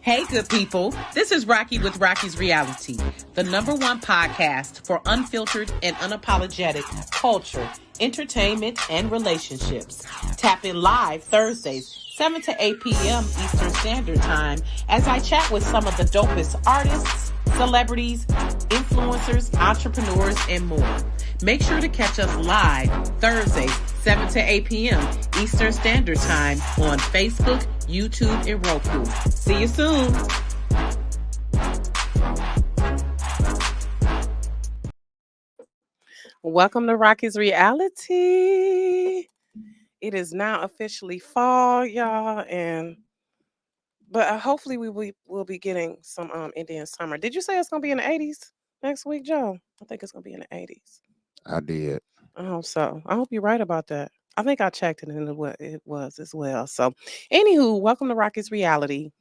Hey, good people. This is Rocky with Rocky's Reality, the #1 podcast for unfiltered and unapologetic culture, entertainment, and relationships. Tap in live Thursdays, 7 to 8 p.m. Eastern Standard Time, as I chat with some of the dopest artists, celebrities, influencers, entrepreneurs, and more. Make sure to catch us live Thursdays, 7 to 8 p.m. Eastern Standard Time on Facebook, YouTube, and Roku. See you soon. Welcome to Rocky's Reality. It is now officially fall, y'all, but hopefully will be getting some Indian summer. Did you say it's gonna be in the 80s next week, Joe? I think it's gonna be in the 80s. I did. I hope so. I hope you're right about that. I think I checked it and it was as well. So, anywho, welcome to Rocky's Reality.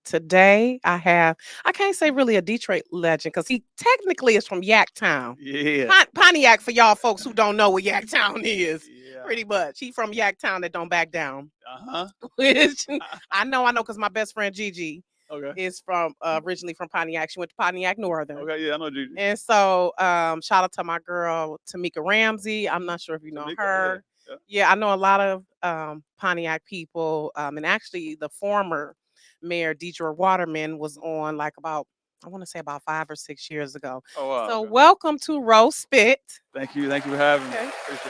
Today I can't say really a Detroit legend because he technically is from Yaktown. Yeah. Pontiac for y'all folks who don't know what Yaktown is. Yeah. Pretty much. He from Yaktown that don't back down. Uh-huh. Which I know because my best friend Gigi Okay. is from originally from Pontiac. She went to Pontiac Northern. Okay, yeah, I know Gigi. And so shout out to my girl Tamika Ramsey. I'm not sure if you know her. Yeah, I know a lot of Pontiac people. And actually the former mayor Deidre Waterman was on I want to say about 5 or 6 years ago. Oh, wow. So welcome to Rose Spit. Thank you for having me.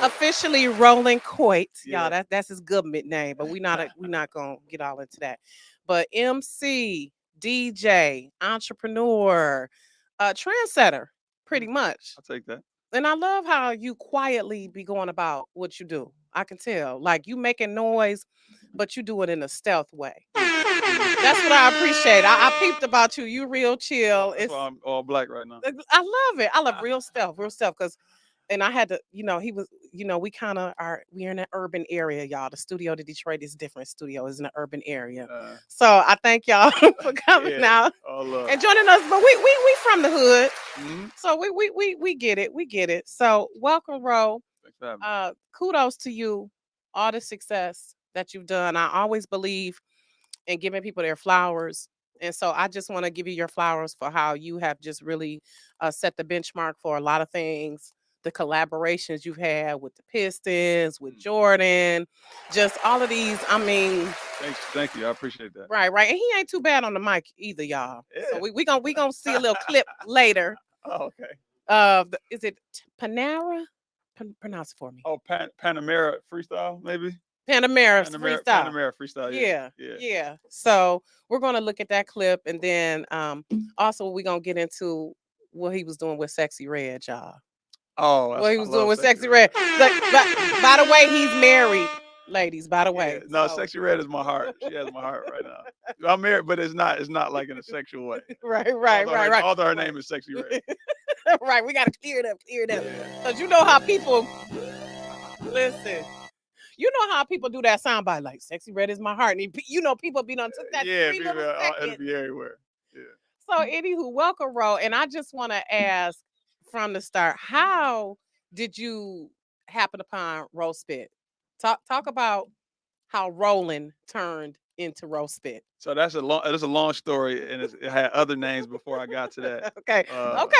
Officially Roland Coit. Yeah. Y'all, that's his government name, but we're not gonna get all into that. But MC, DJ, entrepreneur, trendsetter, pretty much. I'll take that. And I love how you quietly be going about what you do. I can tell. Like you making noise, but you do it in a stealth way. That's what I appreciate. I peeped about you. You real chill. That's why I'm all black right now. I love it. I love real stealth, because and I had to, he was, we kind of we're in an urban area, y'all. The studio to Detroit is different. Studio is in an urban area. So I thank y'all for coming out and joining us. But we from the hood. Mm-hmm. So we get it. We get it. So welcome, Ro. Thanks for having me. Kudos to you, all the success that you've done. I always believe in giving people their flowers. And so I just want to give you your flowers for how you have just really set the benchmark for a lot of things. The collaborations you've had with the Pistons, with Jordan, just all of these. I mean, thank you. I appreciate that. Right. And he ain't too bad on the mic either, y'all. Yeah. So we gonna see a little clip later. Oh, okay. Is it Panera? Pronounce it for me. Oh, Panamera freestyle, maybe. Panamera freestyle. Panamera freestyle. Yeah. So we're gonna look at that clip, and then also we're gonna get into what he was doing with Sexy Red, y'all. Oh, what he was doing with Sexy Red. By the way, he's married, ladies. By the way, no, Sexy Red is my heart. She has my heart right now. I'm married, but it's not like in a sexual way. Right. Although her name is Sexy Red. Right. We gotta clear it up, because you know how people listen. You know how people do that soundbite like "Sexy Red is my heart," and people be done took that. Yeah, it'll be everywhere. Yeah. So, anywho, welcome, Ro, and I just want to ask from the start, how did you happen upon Rose Spit? Talk about how Roland turned into Rose Spit. So that's a long story, and it had other names before I got to that. Okay. Well,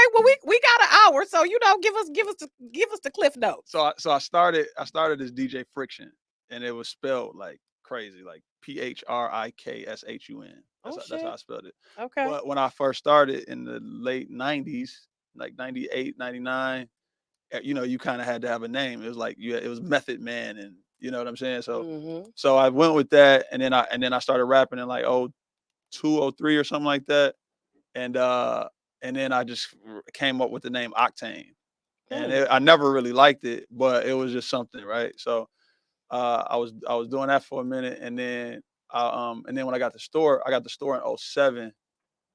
we got an hour, so give us the cliff notes. So I started as DJ Friction, and it was spelled like crazy, like PHRIKSHUN. That's how I spelled it. Okay. But when I first started in the late 90s, like 98, 99, you kind of had to have a name. It was like it was Method Man, and you know what I'm saying? So so I went with that, and then I started rapping in like 02, 03 or something like that. And then I just came up with the name Octane. And I never really liked it, but it was just something, right? So I was doing that for a minute, and then when I got the store in 07,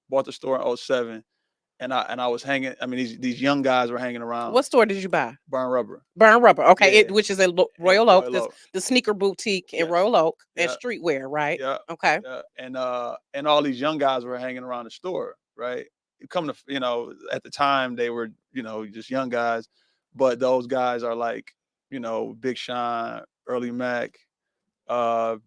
bought the store in 07. And I was hanging. I mean, these young guys were hanging around. What store did you buy? Burn Rubber. Okay, which is in Royal Oak. The sneaker boutique in Royal Oak and streetwear, right? Yeah. Okay. Yeah. And all these young guys were hanging around the store, right? Come to at the time they were just young guys, but those guys are like Big Sean, Early Mac,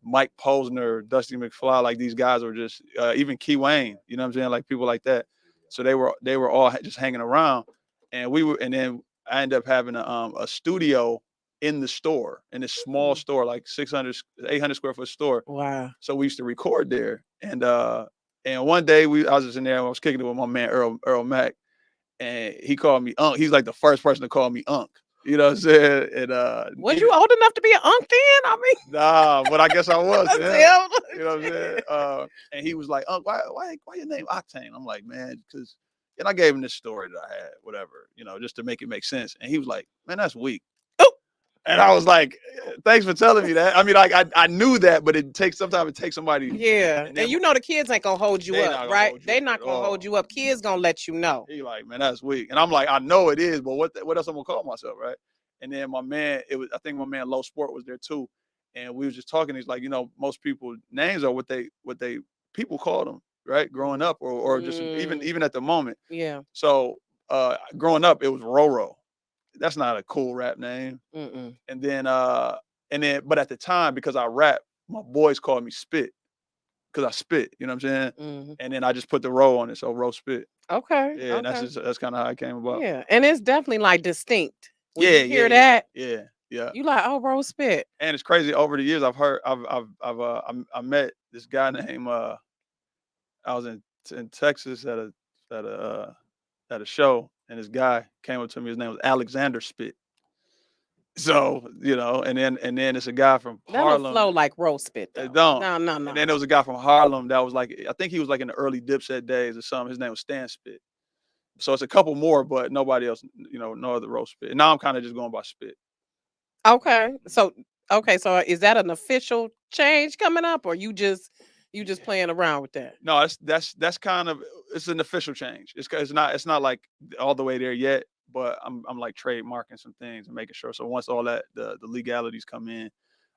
Mike Posner, Dusty McFly, like these guys were just even Key Wayne, you know what I'm saying, like people like that. So they were all just hanging around, and then I ended up having a studio in the store, in this small store, like 600, 800 square foot store. Wow. So we used to record there, and one day I was just in there, and I was kicking it with my man Earl Mack, and he called me Unc. He's like the first person to call me Unc. You know what I'm saying? And was you old enough to be an Unc then? I mean, nah, but I guess I was. To him, still. you know what I'm saying? And he was like, Unc, why your name Octane? I'm like, man, because, and I gave him this story that I had, whatever, you know, just to make it make sense. And he was like, man, that's weak. And I was like, thanks for telling me that. I mean, like I knew that, but sometimes it takes somebody. Yeah. And you know the kids ain't gonna hold you up, right? They not gonna hold you up. Kids gonna let you know. He like, man, that's weak. And I'm like, I know it is, but what else I'm gonna call myself, right? And then my man, I think my man Low Sport was there too. And we was just talking. He's like, you know, most people names are what they people call them, right? Growing up or just even at the moment. Yeah. So growing up, it was Roro. That's not a cool rap name. Mm-mm. And then but at the time, because I rap, my boys called me Spit. Because I spit, you know what I'm saying? Mm-hmm. And then I just put the row on it, so Row Spit. Okay. Yeah, okay. and that's kind of how it came about. Yeah, and it's definitely like distinct. When Yeah, you hear that, yeah. you like, oh, Rose Spit. And it's crazy. Over the years, I met this guy named I was in Texas at a show, and this guy came up to me. His name was Alexander Spit. So, you know, and then it's a guy from Harlem. That don't flow like Rose Spit though. It don't. No. And then there was a guy from Harlem that was like, I think he was like in the early Dipset days or something. His name was Stan Spit. So it's a couple more, but nobody else, you know, no other Rose Spit. And now I'm kind of just going by Spit. Okay. So is that an official change coming up, or you just playing around with that? No, that's kind of, it's an official change. It's not like all the way there yet, but I'm like trademarking some things and making sure. So once all that the legalities come in,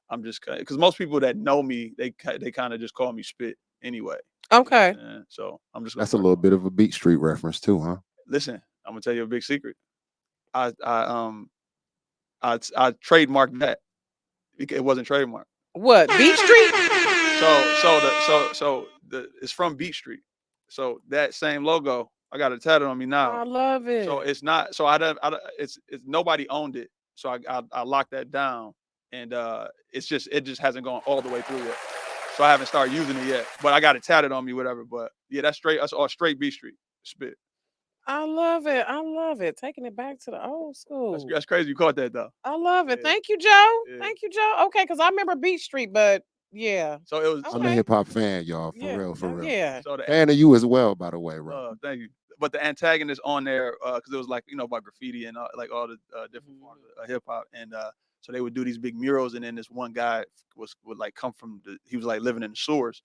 I'm just, because most people that know me, they kind of just call me Spit anyway. Okay. So I'm just. That's a little bit of a Beat Street reference too, huh? Listen, I'm gonna tell you a big secret. I trademarked that. It wasn't trademarked. What, Beat Street? So it's from Beat Street. So that same logo, I got it tatted on me now. I love it. So it's not. So it's nobody owned it. So I locked that down, and it just hasn't gone all the way through yet. So I haven't started using it yet. But I got it tatted on me, whatever. But yeah, that's all straight Beat Street Spit. I love it. I love it. Taking it back to the old school. That's crazy. You caught that though. I love it. Yeah. Thank you, Joe. Yeah. Thank you, Joe. Okay, because I remember Beat Street, but yeah. So it was. I'm a hip hop fan, y'all. For real. Yeah. So fan of you as well, by the way, bro. Thank you. But the antagonist on there, because it was like, you know, about graffiti and like all the different forms of hip hop, and so they would do these big murals, and then this one guy would like come from he was like living in the sewers,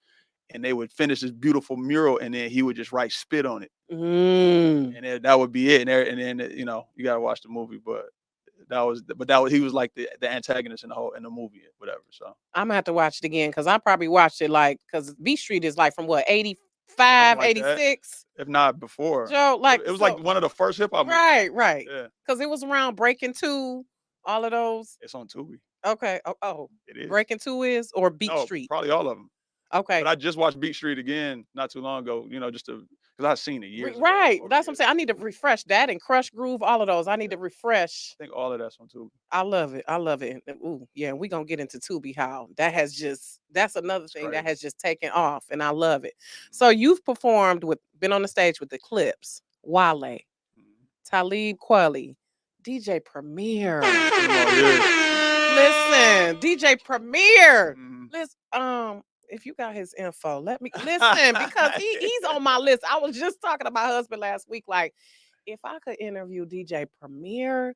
and they would finish this beautiful mural, and then he would just write Spit on it, and then that would be it. And then you know, you gotta watch the movie, but he was like the antagonist in the movie, whatever. So I'm gonna have to watch it again because I probably watched it because B Street is like from what 85, like 86, if not before. Joe, like it was like one of the first hip hop movies. Right. Yeah, because it was around Breaking 2, all of those. It's on Tubi. Okay. It is. Breaking 2 is or Beat Street? Probably all of them. Okay. But I just watched Beat Street again not too long ago, you know, just because I've seen it years ago. Right. That's what I'm saying. I need to refresh that and Crush Groove, all of those. I need to refresh. I think all of that's on Tubi. I love it. Ooh, yeah, and we're going to get into Tubi, how that's another thing that has just taken off, and I love it. So you've been on the stage with Eclipse, Wale, Talib Kweli, DJ Premier. Listen, DJ Premier. Listen, if you got his info, let me listen because he's on my list. I was just talking to my husband last week, like, if I could interview DJ Premier,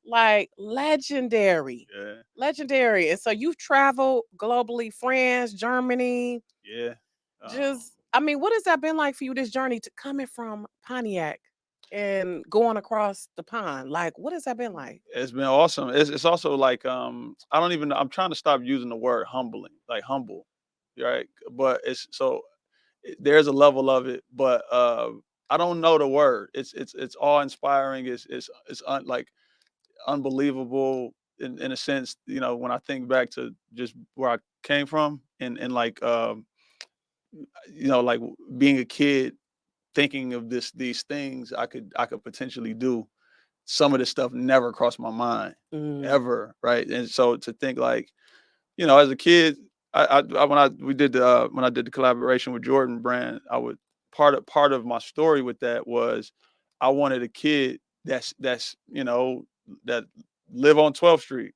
like legendary. And so you've traveled globally, France, Germany. I mean, what has that been like for you, this journey to coming from Pontiac and going across the pond? Like, what has that been like? It's been awesome. It's also like, I'm trying to stop using the word humbling, like humble, right? But there's a level of it, but I don't know the word. It's awe inspiring. It's like unbelievable. in a sense, when I think back to just where I came from and like like being a kid thinking of these things I could potentially do. Some of this stuff never crossed my mind ever, right? And so to think like, as a kid, when I did the collaboration with Jordan Brand, I would part of my story with that was I wanted a kid that's that live on 12th Street,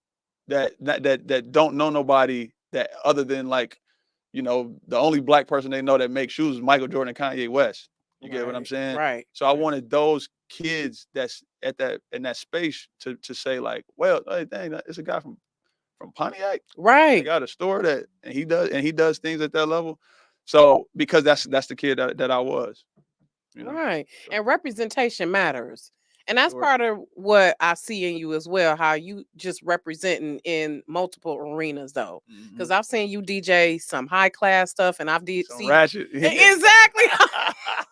that don't know nobody that other than like, the only black person they know that makes shoes is Michael Jordan and Kanye West. You get what I'm saying? Right. So I wanted those kids that's in that space to say like, well, hey, dang, it's a guy from Pontiac. I Right. got a store and he does things at that level. So because that's the kid that I was. Right. So, And representation matters. And that's sure. part of what I see in you as well, how you just representing in multiple arenas though. Because I've seen you DJ some high class stuff and I've Some ratchet. exactly.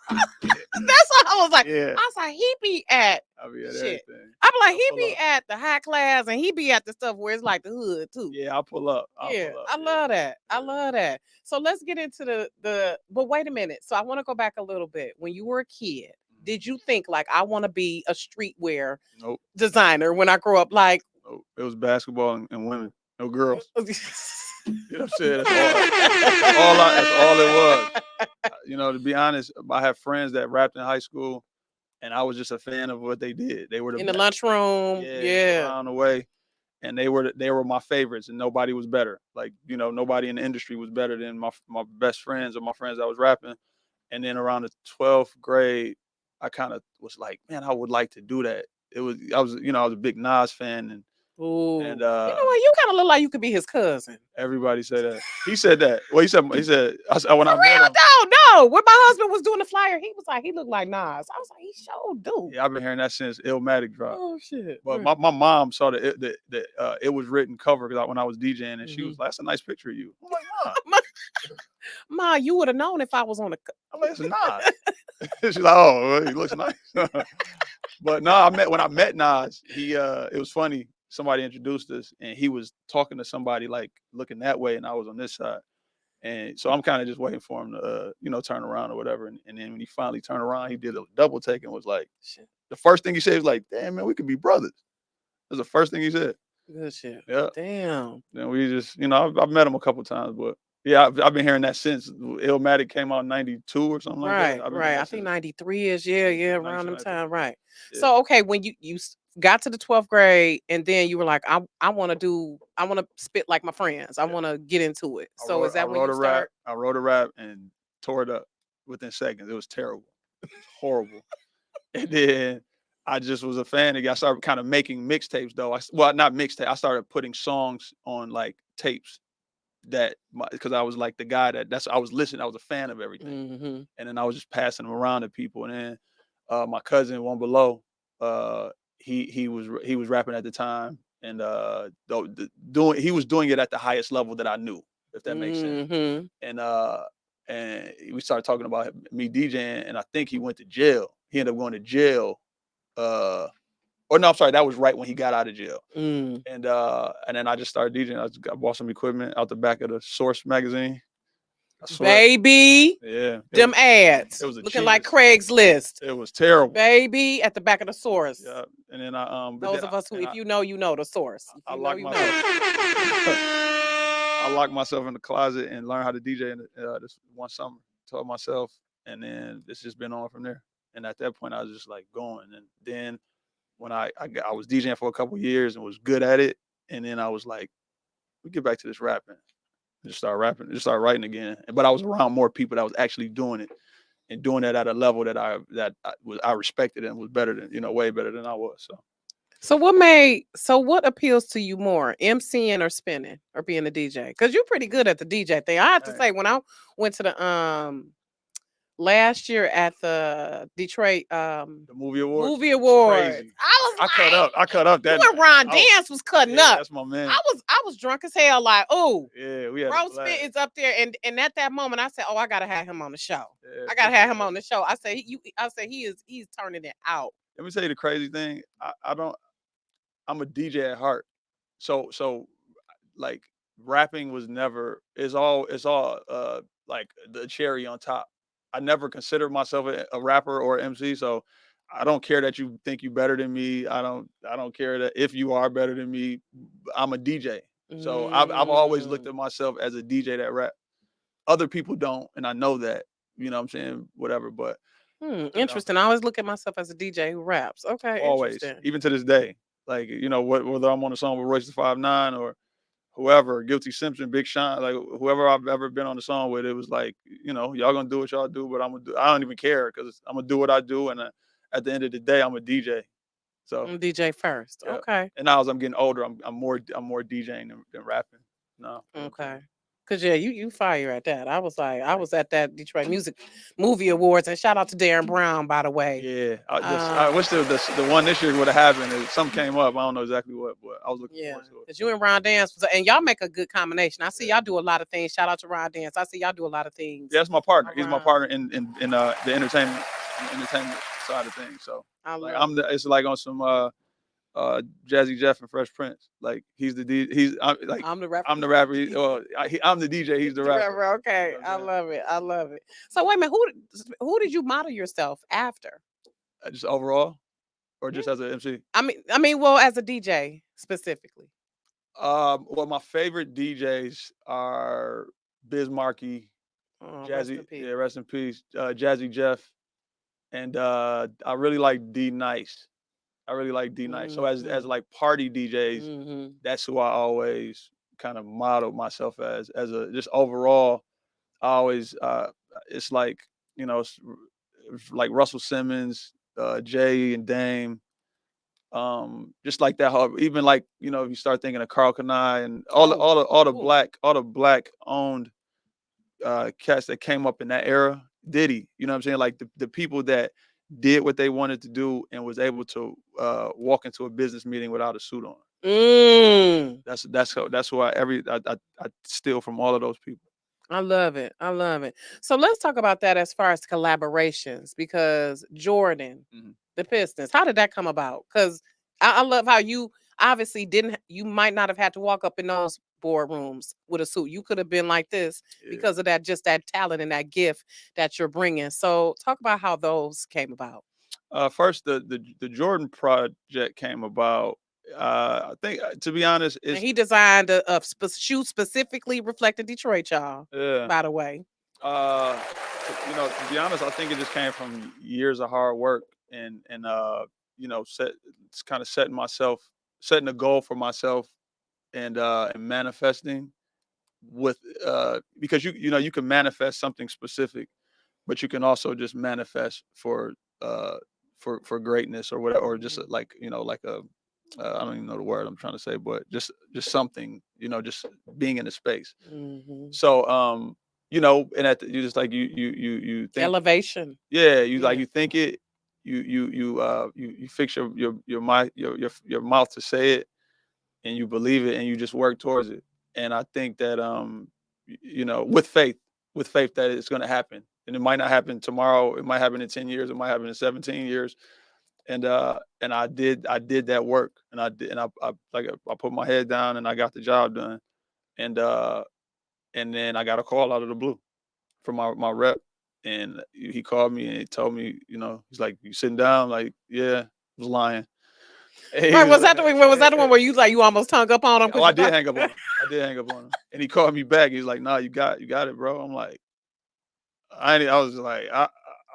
That's what I was like. Yeah. I was like, he be at I'll be at shit. everything. I'm like, he pull be up. at the high class and he be at the stuff where it's like the hood too. Yeah, I'll pull up. Yeah, pull up. I love that. I love that. So let's get into but wait a minute. So I want to go back a little bit. When you were a kid, did you think like I want to be a streetwear Nope. designer when I grow up? Like, Nope. It was basketball and women, no girls. You know what I'm saying? That's all it was. To be honest, I have friends that rapped in high school, and I was just a fan of what they did. They were in the lunchroom. Yeah. around the way, and they were my favorites, and nobody was better. Like, nobody in the industry was better than my best friends or my friends that was rapping. And then around the 12th grade, I kind of was like, man, I would like to do that. I was a big Nas fan, and Ooh. and you know what? You kind of look like you could be his cousin. everybody said that. He said that. Well, he said when I met him. No. When my husband was doing the flyer, he was like, he looked like Nas. I was like, he sure do. Yeah, I've been hearing that since Illmatic dropped. Oh shit. But my mom saw the It Was Written cover when I was DJing, and she was like, "That's a nice picture of you." I'm like, "Mom, Ma, you would have known if I was on the. I'm like, it's Nas." She's like, "Oh, he looks nice." But no, when I met Nas, it was funny. Somebody introduced us, and he was talking to somebody like looking that way, and I was on this side. And so I'm kind of just waiting for him to, turn around or whatever. And then when he finally turned around, he did a double take and was like, shit. The first thing he said was like, "Damn, man, we could be brothers." That's the first thing he said. Good shit. Yeah. Damn. Then we just, I've met him a couple times, but yeah, I've been hearing that since Illmatic came out in 92 or something like that. Right. I think 93 is, around them time. Right. Yeah. So, okay, when you got to the 12th grade and then you were like, I want to spit like my friends. I want to get into it. So is that when you start? I wrote a rap and tore it up within seconds. It was terrible. It was horrible. And then I just was a fan. I started kind of making mixtapes though. Not mixtape. I started putting songs on like tapes because I was like the guy I was listening. I was a fan of everything. And then I was just passing them around to people. And then my cousin, One Below, he was rapping at the time, and he was doing it at the highest level that I knew, if that makes sense. And we started talking about me DJing, and I think he went to jail. He ended up going to jail. Or no, I'm sorry, that was right when he got out of jail. And then I just started DJing. I bought some equipment out the back of the Source magazine. Baby. Yeah. Them ads. It was looking like Craigslist. It was terrible. Baby at the back of the Source. Yeah. And then those of us who, if you know, you know the Source. I locked myself in the closet and learned how to DJ this one summer. Taught myself, and then it's just been on from there. And at that point, I was just like going. And then when I was DJing for a couple of years and was good at it, and then I was like, we get back to this rapping. Just start rapping, just start writing again. But I was around more people that was actually doing it and doing it at a level that I respected and was better than, way better than I was. So what appeals to you more, emceeing or spinning or being a DJ? Because you're pretty good at the DJ thing. I have to say, when I went to the last year at the Detroit the movie awards. Crazy. I cut up that. When Ron Dance was cutting up. That's my man. I was drunk as hell. Like, oh, yeah, we had Bro Spit is up there, and at that moment, I said, oh, I gotta have him on the show. Yeah, I gotta have him on the show. I said, he's turning it out. Let me tell you the crazy thing. I'm a DJ at heart. So like rapping was never it's all like the cherry on top. I never considered myself a rapper or MC, so I don't care that you think you better than me. I don't care that if you are better than me. I'm a DJ. So I've always looked Mm. at myself as a DJ that rap. Other people don't, and I know that. You know what I'm saying? Whatever, but you know, Interesting. I always look at myself as a DJ who raps. Okay, always, interesting. even to this day. Like, whether I'm on a song with Royce the 5'9" or whoever, Guilty Simpson, Big Sean, like whoever I've ever been on the song with, it was like, y'all gonna do what y'all do, but I don't even care because I'm gonna do what I do, and at the end of the day, I'm a DJ. So I'm DJ first. yeah, Okay. and now as I'm getting older, I'm more DJing than rapping. No, you know what I'm saying? Okay. Cause yeah, you fire at that. I was at that Detroit Music Movie Awards, and shout out to Darren Brown, by the way. Yeah, I wish the one this year would have happened. Something came up. I don't know exactly what, but I was looking Yeah, forward to it. cause you and Ron Dance and y'all make a good combination. I see y'all do a lot of things. Shout out to Ron Dance. I see y'all do a lot of things. Yeah, that's my partner. He's my Around. partner in the entertainment side of things. So I like love it. it's like on some Jazzy Jeff and Fresh Prince. Like he's the I'm the rapper. I'm the rapper. I'm the DJ. He's the The rapper. rapper. Okay, You know what I I'm saying? love it. I love it. So wait a minute, who did you model yourself after? Just overall, or Yeah. just as an MC. Well, as a DJ specifically. Well, my favorite DJs are Biz Markie, Oh, rest Jazzy. in peace. Yeah, rest in peace. Jazzy Jeff, and I really like D Nice. I really like D Nice. So as like party DJs, Mm-hmm. that's who I always kind of modeled myself as a just overall. I always it's like it's like Russell Simmons, Jay and Dame, just like that. Even like if you start thinking of Carl Kanai and Oh. all the black owned cats that came up in that era, Diddy, you know what I'm saying? Like the people that did what they wanted to do and was able to walk into a business meeting without a suit on. Mm. That's who I steal from all of those people. I love it. I love it. So let's talk about that as far as collaborations, because Jordan, Mhm. the Pistons, how did that come about? Because I love how you obviously you might not have had to walk up in those boardrooms with a suit. You could have been like this Yeah. because of that talent and that gift that you're bringing. So talk about how those came about. First, the Jordan project came about. I think, to be honest, And it's he designed a shoe specifically reflecting Detroit, y'all. yeah. By the way. Uh, to be honest, I think it just came from years of hard work and it's kind of setting a goal for myself and manifesting with because you can manifest something specific, but you can also just manifest uh for greatness or whatever, or just like like a I don't even know the word I'm trying to say, but just something, just being in the space. Mm-hmm. So and you just like you think, Elevation. yeah, you like Yeah. you think it, you fix your mouth to say it, and you believe it, and you just work towards it. And I think that with faith that it's going to happen, and it might not happen tomorrow, it might happen in 10 years, it might happen in 17 years. And I did that work, and I put my head down and I got the job done. And uh and then I got a call out of the blue from my rep, and he called me and he told me, he's like, "You sitting down?" Like, yeah, I was lying. And he Right, was was that the one where you almost hung up on him? oh, I did hang up on him. I did hang up on him, and he called me back. He's like, "Nah, you got it, bro." I'm like, I was like,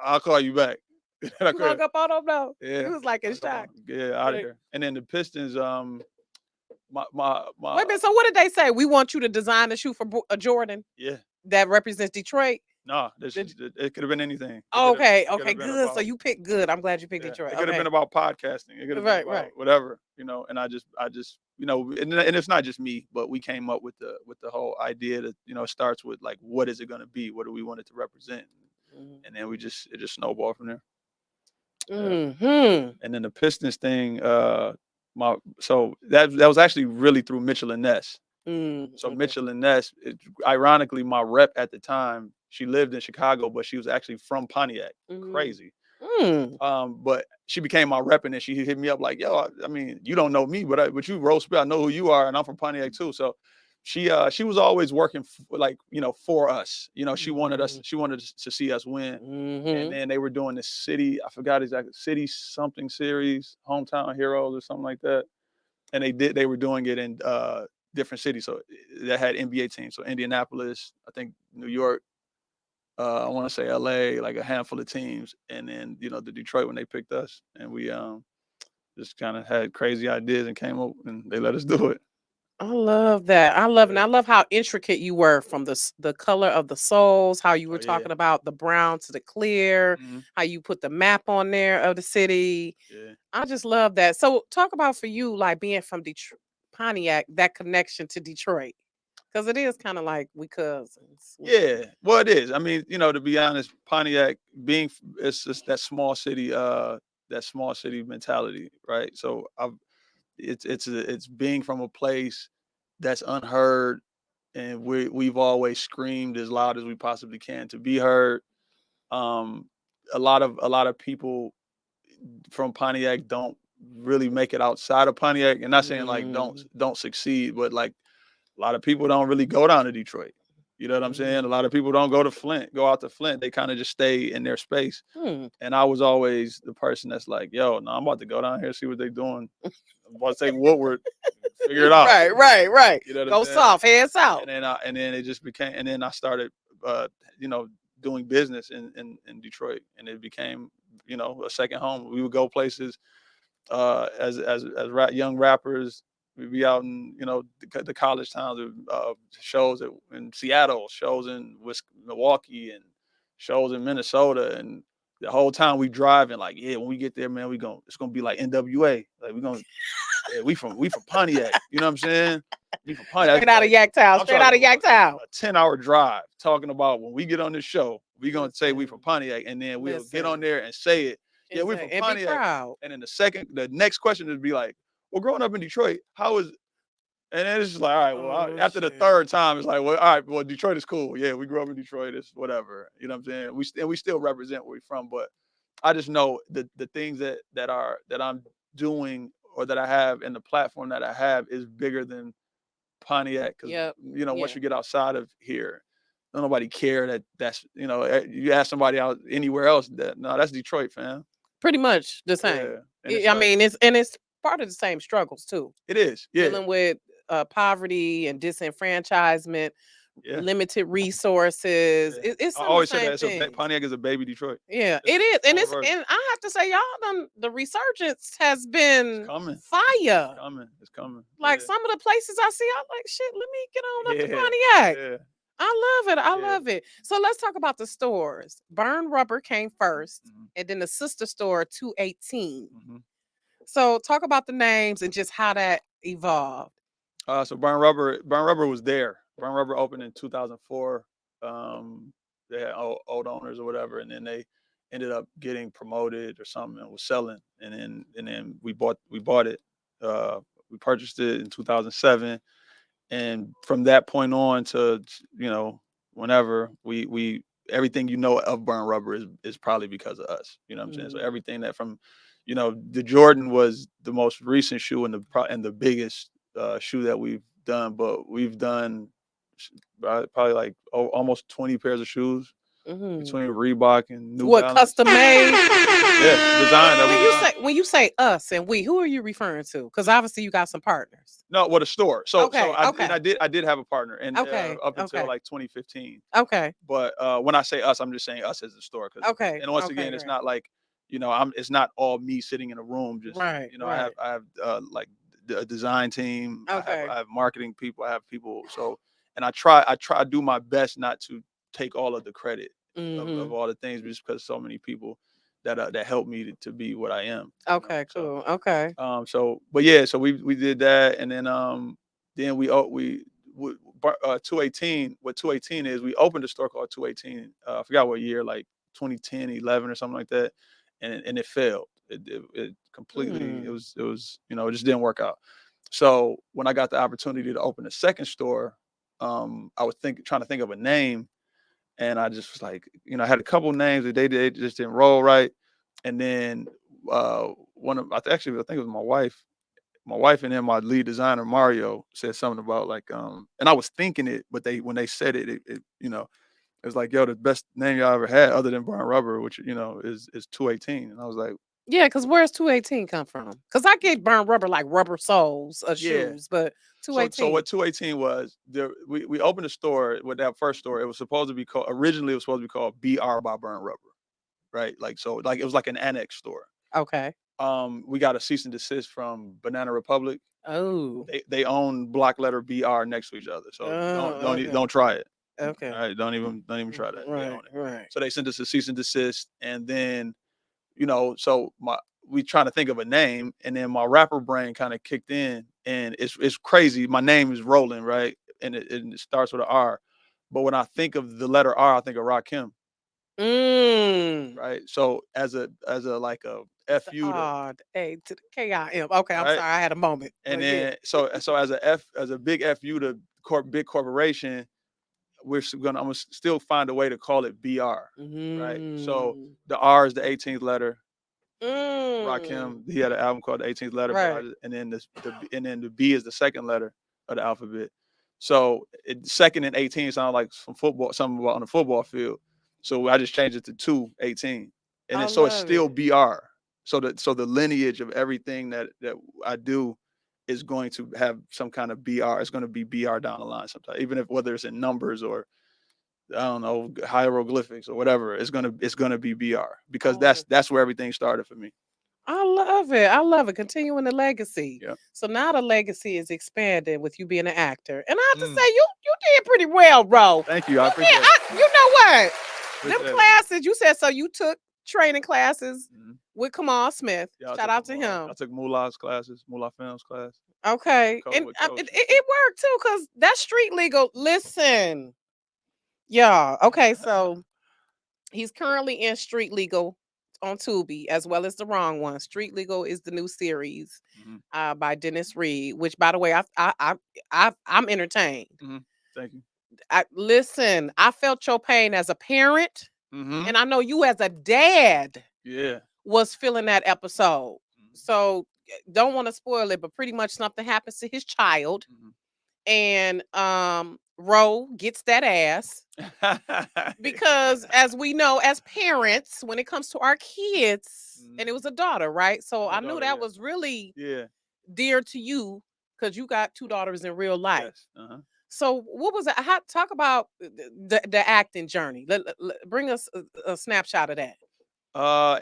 I'll call you back. And I You hung couldn't. up on him though. Yeah, You was like I in hung up on shock. him. Yeah, out of Like, here. And then the Pistons, my wait a minute. So what did they say? We want you to design a shoe for a Jordan yeah. that represents Detroit. No, Did- it could have been anything. okay, It could okay, have been good. So about you picked good. I'm glad you picked yeah. Detroit. It could have Okay, been about podcasting. It could have been right, about right. whatever, and I just and it's not just me, but we came up with the whole idea that it starts with like, what is it going to be? What do we want it to represent? And then it just snowballed from there. Yeah. Mm-hmm. And then the Pistons thing, so that was actually really through Mitchell and Ness. So Okay. Mitchell and Ness, ironically, my rep at the time, she lived in Chicago, but she was actually from Pontiac. Crazy. But she became my rep, and then she hit me up like, yo, I mean, you don't know me, but you roast me. I know who you are, and I'm from Pontiac too. So she was always working for us. She wanted us, she wanted to see us win. And then they were doing this city, I forgot exactly, city something series, hometown heroes or something like that. And they were doing it in different cities. So that had NBA teams. So Indianapolis, I think New York, I want to say LA, like a handful of teams. And then, the Detroit when they picked us, and we just kind of had crazy ideas and came up and they let us do it. I love that. I love it. And I love how intricate you were, from the color of the soles, how you were talking about the brown to the clear, how you put the map on there of the city. Yeah. I just love that. So talk about, for you, like being from Detroit, Pontiac, that connection to Detroit. Because it is kind of like we cousins. Yeah, well, it is. I mean, to be honest, Pontiac it's just that small city mentality, right? So it's being from a place that's unheard, and we've always screamed as loud as we possibly can to be heard. A lot of people from Pontiac don't really make it outside of Pontiac, and not saying like don't succeed, but like a lot of people don't really go down to Detroit. You know what I'm saying? A lot of people don't go out to Flint. They kind of just stay in their space. And I was always the person that's like, yo, no, I'm about to go down here, see what they're doing. I'm about to take Woodward, figure it out. Right. You know what Go I'm saying? soft, head south. And then it just became, and then I started, doing business in Detroit, and it became, a second home. We would go places as young rappers. We'd be out in the college towns, shows in Seattle, shows in Milwaukee, and shows in Minnesota, and the whole time we driving like, yeah, when we get there, man, it's gonna be like NWA, like we from Pontiac, you know what I'm saying? We from Pontiac. Straight out of Yaktown, straight out of Yaktown. A 10-hour drive talking about when we get on this show, we gonna say we from Pontiac, and then we'll get on there and say it. Yeah, we from Pontiac. And then the next question would be like, well, growing up in Detroit, how is? And then it's just like, all right, well, after the third time, it's like, well, all right, well, Detroit is cool. Yeah, we grew up in Detroit. It's whatever. You know what I'm saying? We still represent where we're from, but I just know the things that I'm doing, or that I have, and the platform that I have is bigger than Pontiac. Because once you get outside of here, don't nobody care that's you ask somebody out anywhere else, that's Detroit, fam. Pretty much the same. Yeah. I mean, it's part of the same struggles too. It is, yeah. Dealing with poverty and disenfranchisement, limited resources. It's I always say that. So Pontiac is a baby Detroit. Yeah, it is, and and I have to say, y'all the resurgence has been fire. It's coming. Like some of the places I see, I'm like, shit. Let me get on up to Pontiac. Yeah. I love it. I love it. So let's talk about the stores. Burn Rubber came first, and then the sister store 218. So talk about the names and just how that evolved. So Burn Rubber was there. Burn Rubber opened in 2004. They had old owners or whatever, and then they ended up getting promoted or something and was selling. And then we bought it. We purchased it in 2007. And from that point on to, whenever we everything of Burn Rubber is probably because of us. You know what I'm saying? So everything that from, the Jordan was the most recent shoe and the biggest shoe that we've done, but we've done probably like almost 20 pairs of shoes between Reebok and New Balance. Custom made? Yeah, design. When you say us and we, who are you referring to? Because obviously you got some partners. No, the store. So I did have a partner, and up until like 2015. Okay. But when I say us, I'm just saying us as a store. And once again, it's not like it's not all me sitting in a room. Just I have like a design team. I have marketing people. I have people. So, and I try to do my best not to take all of the credit of all the things, just because so many people that helped me to be what I am. Okay, cool. So, okay. So we did that, and then we 218. What 218 is? We opened a store called 218. I forgot what year, like 2010, 11 or something like that, and it failed. It completely. It was it just didn't work out. So when I got the opportunity to open a second store, I was trying to think of a name. And I just was like, I had a couple names that they just didn't roll right. And then I think it was my wife and then my lead designer Mario said something about like and I was thinking it, but when they said it, it it was like, yo, the best name y'all ever had other than Burnt Rubber, which is 218. And I was like, Yeah, because where's 218 come from? Because I get Burnt Rubber like rubber soles of yeah. shoes, but So 218. what 218 was, we opened a store with that first store. It was supposed to be called, originally it was supposed to be called BR by Burnt Rubber, right? Like, so like it was like an annex store. Okay. We got a cease and desist from Banana Republic. Oh. They own block letter BR next to each other. So Okay. don't try it. Okay. All right, don't even try that. They Right. own it. Right. So they sent us a cease and desist, and then so we trying to think of a name, and then my rapper brain kind of kicked in, and it's crazy. My name is Roland, right? And it starts with an R, but when I think of the letter R, I think of Rakim, right? So as a like a FU to A to the KIM. Okay, I'm right, sorry, I had a moment. and But yeah. then so as a big FU to big corporation, I'm gonna still find a way to call it BR, right? So the R is the 18th letter. Rakim, he had an album called the 18th letter, Right. and then the B is the second letter of the alphabet. So second and 18 sound like something about on the football field. So I just changed it to 218, and then so it's still BR. So the lineage of everything that I do is going to have some kind of BR. It's going to be BR down the line sometime, even if whether it's in numbers or I don't know, hieroglyphics or whatever. It's gonna be BR because that's where everything started for me. I love it. I love it. Continuing the legacy. Yeah. So now the legacy is expanded with you being an actor. And I have to say, you did pretty well, bro. Thank you. I appreciate it. You know what? Appreciate Them classes, you said so you took training classes Mhm. with Kamal Smith. Yeah, Shout out to him. I took Moolah's classes, Moolah Films class. Okay. And it worked too, because that's street legal. Listen. Yeah. Okay. So he's currently in Street Legal on Tubi, as well as the wrong one. Street Legal is the new series by Dennis Reed, which, by the way, I'm entertained. Thank you. Listen, I felt your pain as a parent, and I know you as a dad. Yeah. Was feeling that episode. So don't want to spoil it, but pretty much something happens to his child, and Ro gets that ass. Because as we know, as parents, when it comes to our kids, and it was a daughter, right? So I knew that was really dear to you because you got two daughters in real life. Yes. So what was it? Talk about the acting journey. Bring us a snapshot of that.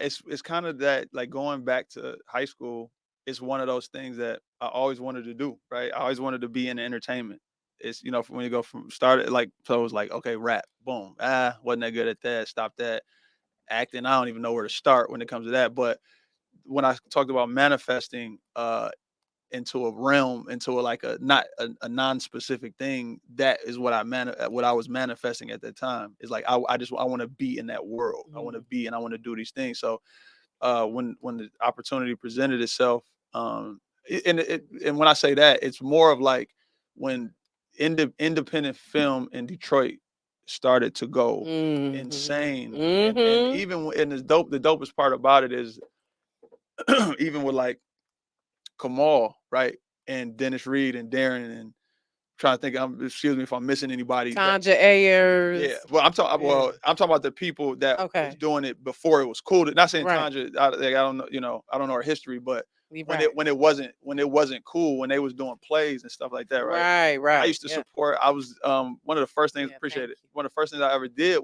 It's kind of that, like, going back to high school. It's one of those things that I always wanted to do, right? I always wanted to be in entertainment. It's when you go from started, like, so it was like, okay, rap, boom, wasn't that good at that, stop that. Acting, I don't even know where to start when it comes to that. But when I talked about manifesting into a realm, into not a non-specific thing, that is what I was manifesting at that time. Is like I want to be in that world. I want to be, and I want to do these things. So when the opportunity presented itself, and when I say that, it's more of like when independent film in Detroit started to go insane, and even and the dopest part about it is even with like Kamal, right, and Dennis Reed and Darren, and trying to think. Excuse me if I'm missing anybody. Tanja Ayers. Yeah, well, I'm talking. Well, I'm talking about the people that was doing it before it was cool. Not saying Tanja. I don't know. I don't know her history, but when it wasn't cool, when they was doing plays and stuff like that, right? Right. I used to support. I was one of the first things. Appreciate it. One of the first things I ever did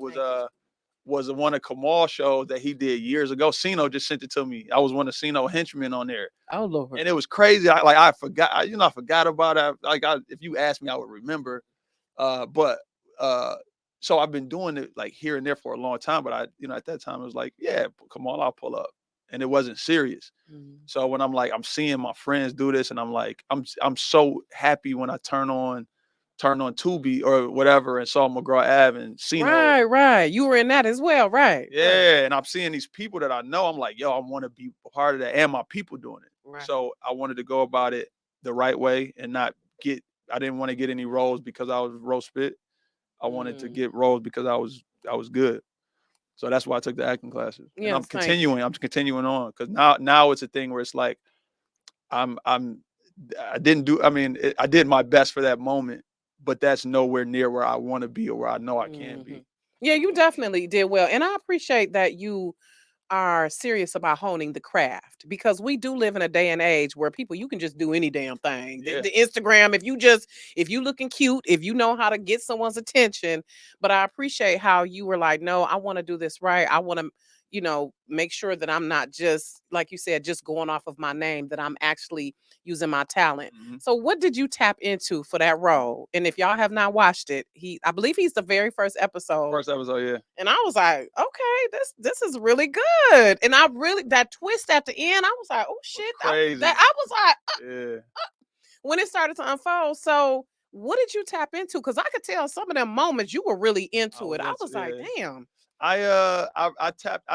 was one of Kamal shows that he did years ago. Sino just sent it to me. I was one of Sino henchmen on there. Oh Lord! And it was crazy. I forgot. I forgot about it. If you asked me, I would remember. So I've been doing it like here and there for a long time. But at that time it was like, yeah, come on, I'll pull up, and it wasn't serious. So when I'm seeing my friends do this, and I'm like, I'm so happy when I turn on Tubi or whatever and saw McGraw Ave and Sino. Right. You were in that as well, right? Yeah, and I'm seeing these people that I know. I'm like, yo, I want to be a part of that, and my people doing it. Right. So I wanted to go about it the right way and not get. I didn't want to get any roles because I was roast spit. I wanted to get roles because I was good. So that's why I took the acting classes. Yes, and I'm continuing on because now it's a thing where it's like I did my best for that moment, but that's nowhere near where I want to be or where I know I can be. Yeah, you definitely did well. And I appreciate that you are serious about honing the craft, because we do live in a day and age where you can just do any damn thing. Yeah. The Instagram, if you looking cute, if you know how to get someone's attention. But I appreciate how you were like, no, I want to do this right. I want to, make sure that I'm not just, like you said, just going off of my name, that I'm actually using my talent. So what did you tap into for that role? And if y'all have not watched it, I believe he's the very first episode. Yeah. And I was like, okay, this is really good. And that twist at the end, I was like, oh shit. Crazy. I was like, when it started to unfold. So what did you tap into? Because I could tell some of them moments you were really into it. I was like, damn. I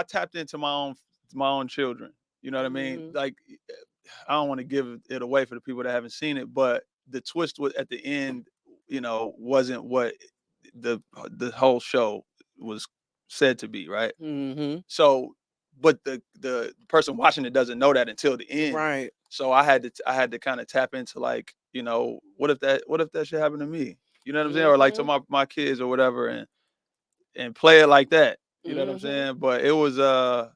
tapped into my own children. You know what I mean? Like, I don't want to give it away for the people that haven't seen it, but the twist was at the end, wasn't what the whole show was said to be, right? So, but the person watching it doesn't know that until the end, right? So I had to kind of tap into, like, what if that should happen to me? You know what I'm saying? Or like to my kids or whatever, and play it like that. You know what I'm saying? But it was a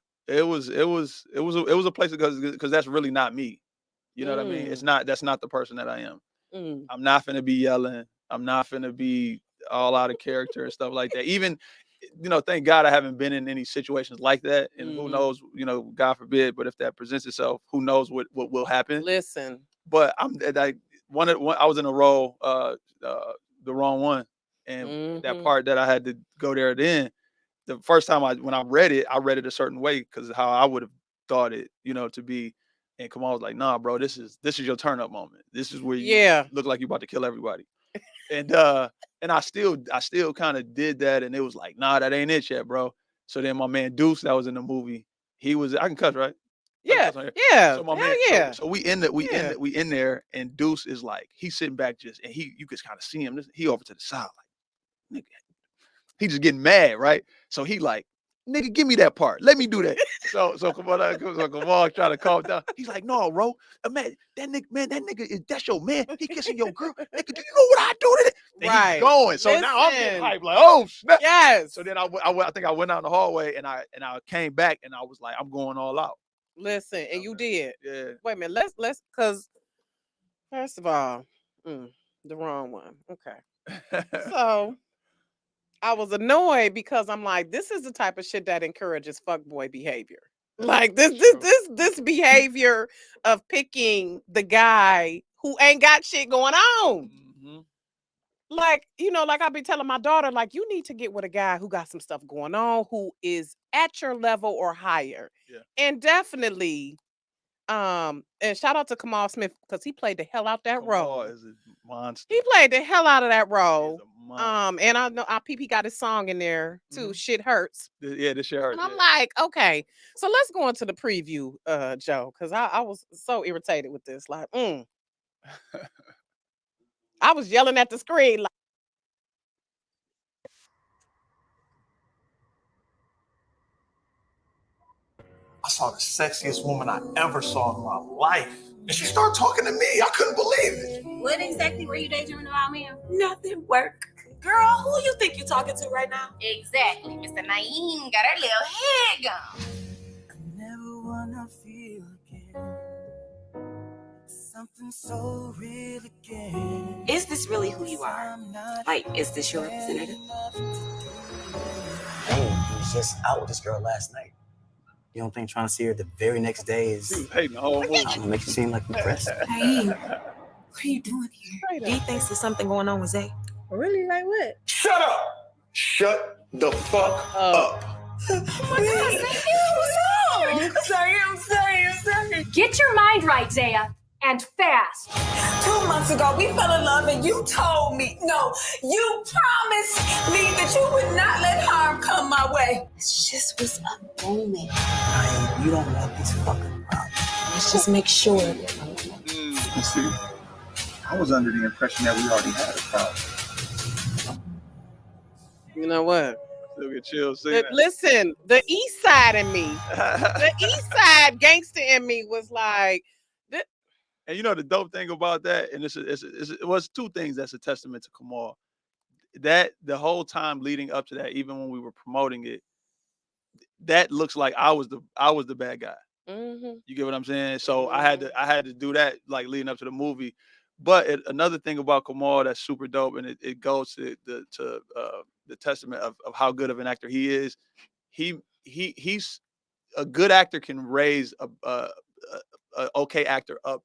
place because that's really not me. You know what I mean? That's not the person that I am. I'm not finna be yelling. I'm not finna be all out of character and stuff like that. Even, thank God I haven't been in any situations like that. And who knows, God forbid, but if that presents itself, who knows what will happen. Listen. But I was in a role, the wrong one. And that part that I had to go there then, the first time when I read it a certain way because of how I would have thought it, to be. And Kamal was like, nah, bro, this is your turn up moment. This is where you look like you're about to kill everybody. And I still kind of did that. And it was like, nah, that ain't it yet, bro. So then my man Deuce, that was in the movie, I can cuss, right? Yeah. Yeah. So my man, so we in there, and Deuce is like, he's sitting back and you can kind of see him. He over to the side, like, nigga. He just getting mad, right? So he like, nigga, give me that part. Let me do that. So Kamal trying to calm down. He's like, no, bro. Man, that nigga, that's your man. He kissing your girl. Nigga, do you know what I do to that? And he's going. So now I'm getting hyped, like, oh snap. Yes. So then I think I went out in the hallway and I came back and I was like, I'm going all out. Listen, and you did. Yeah. Wait a minute. Let's because first of all, the wrong one. Okay. So I was annoyed because I'm like, this is the type of shit that encourages fuckboy behavior. Like this behavior of picking the guy who ain't got shit going on. Like, like I be telling my daughter, like, you need to get with a guy who got some stuff going on, who is at your level or higher. Yeah. And definitely, and shout out to Kamal Smith because he played the hell out that role. Is a monster. He played the hell out of that role. And I know he got his song in there too. Shit hurts. Yeah, this shit hurts. And I'm like, okay, so let's go into the preview, Joe, because I was so irritated with this. Like, I was yelling at the screen like, I saw the sexiest woman I ever saw in my life. And she started talking to me. I couldn't believe it. What exactly were you daydreaming about, ma'am? Nothing, work. Girl, who you think you're talking to right now? Exactly. Mr. Naeem got her little head gone. I never wanna feel again. Something so real again. Is this really who you are? Like, is this your representative? Hey, I was just out with this girl last night. You don't think trying to see her the very next day is hating the whole movie? Make you seem like depressed? Hey, what are you doing here? He thinks there's something going on with Zay. Really? Like what? Shut up! Shut the fuck up. I'm sorry. Get your mind right, Zaya. And fast. 2 months ago, we fell in love and you told me, no, you promised me that you would not let harm come my way. It just was a moment. Ryan, you don't want these fucking problems. Let's just make sure. You see, I was under the impression that we already had a problem. you know what? Still get chills. Listen, the East Side in me, the East Side gangster in me was like. And you know the dope thing about that, and it was two things that's a testament to Kamal. That the whole time leading up to that, even when we were promoting it, that looks like I was the bad guy. Mm-hmm. You get what I'm saying? So I had to do that like leading up to the movie. But another thing about Kamal that's super dope, and it goes to the testament of how good of an actor he is. He's a good actor can raise a okay actor up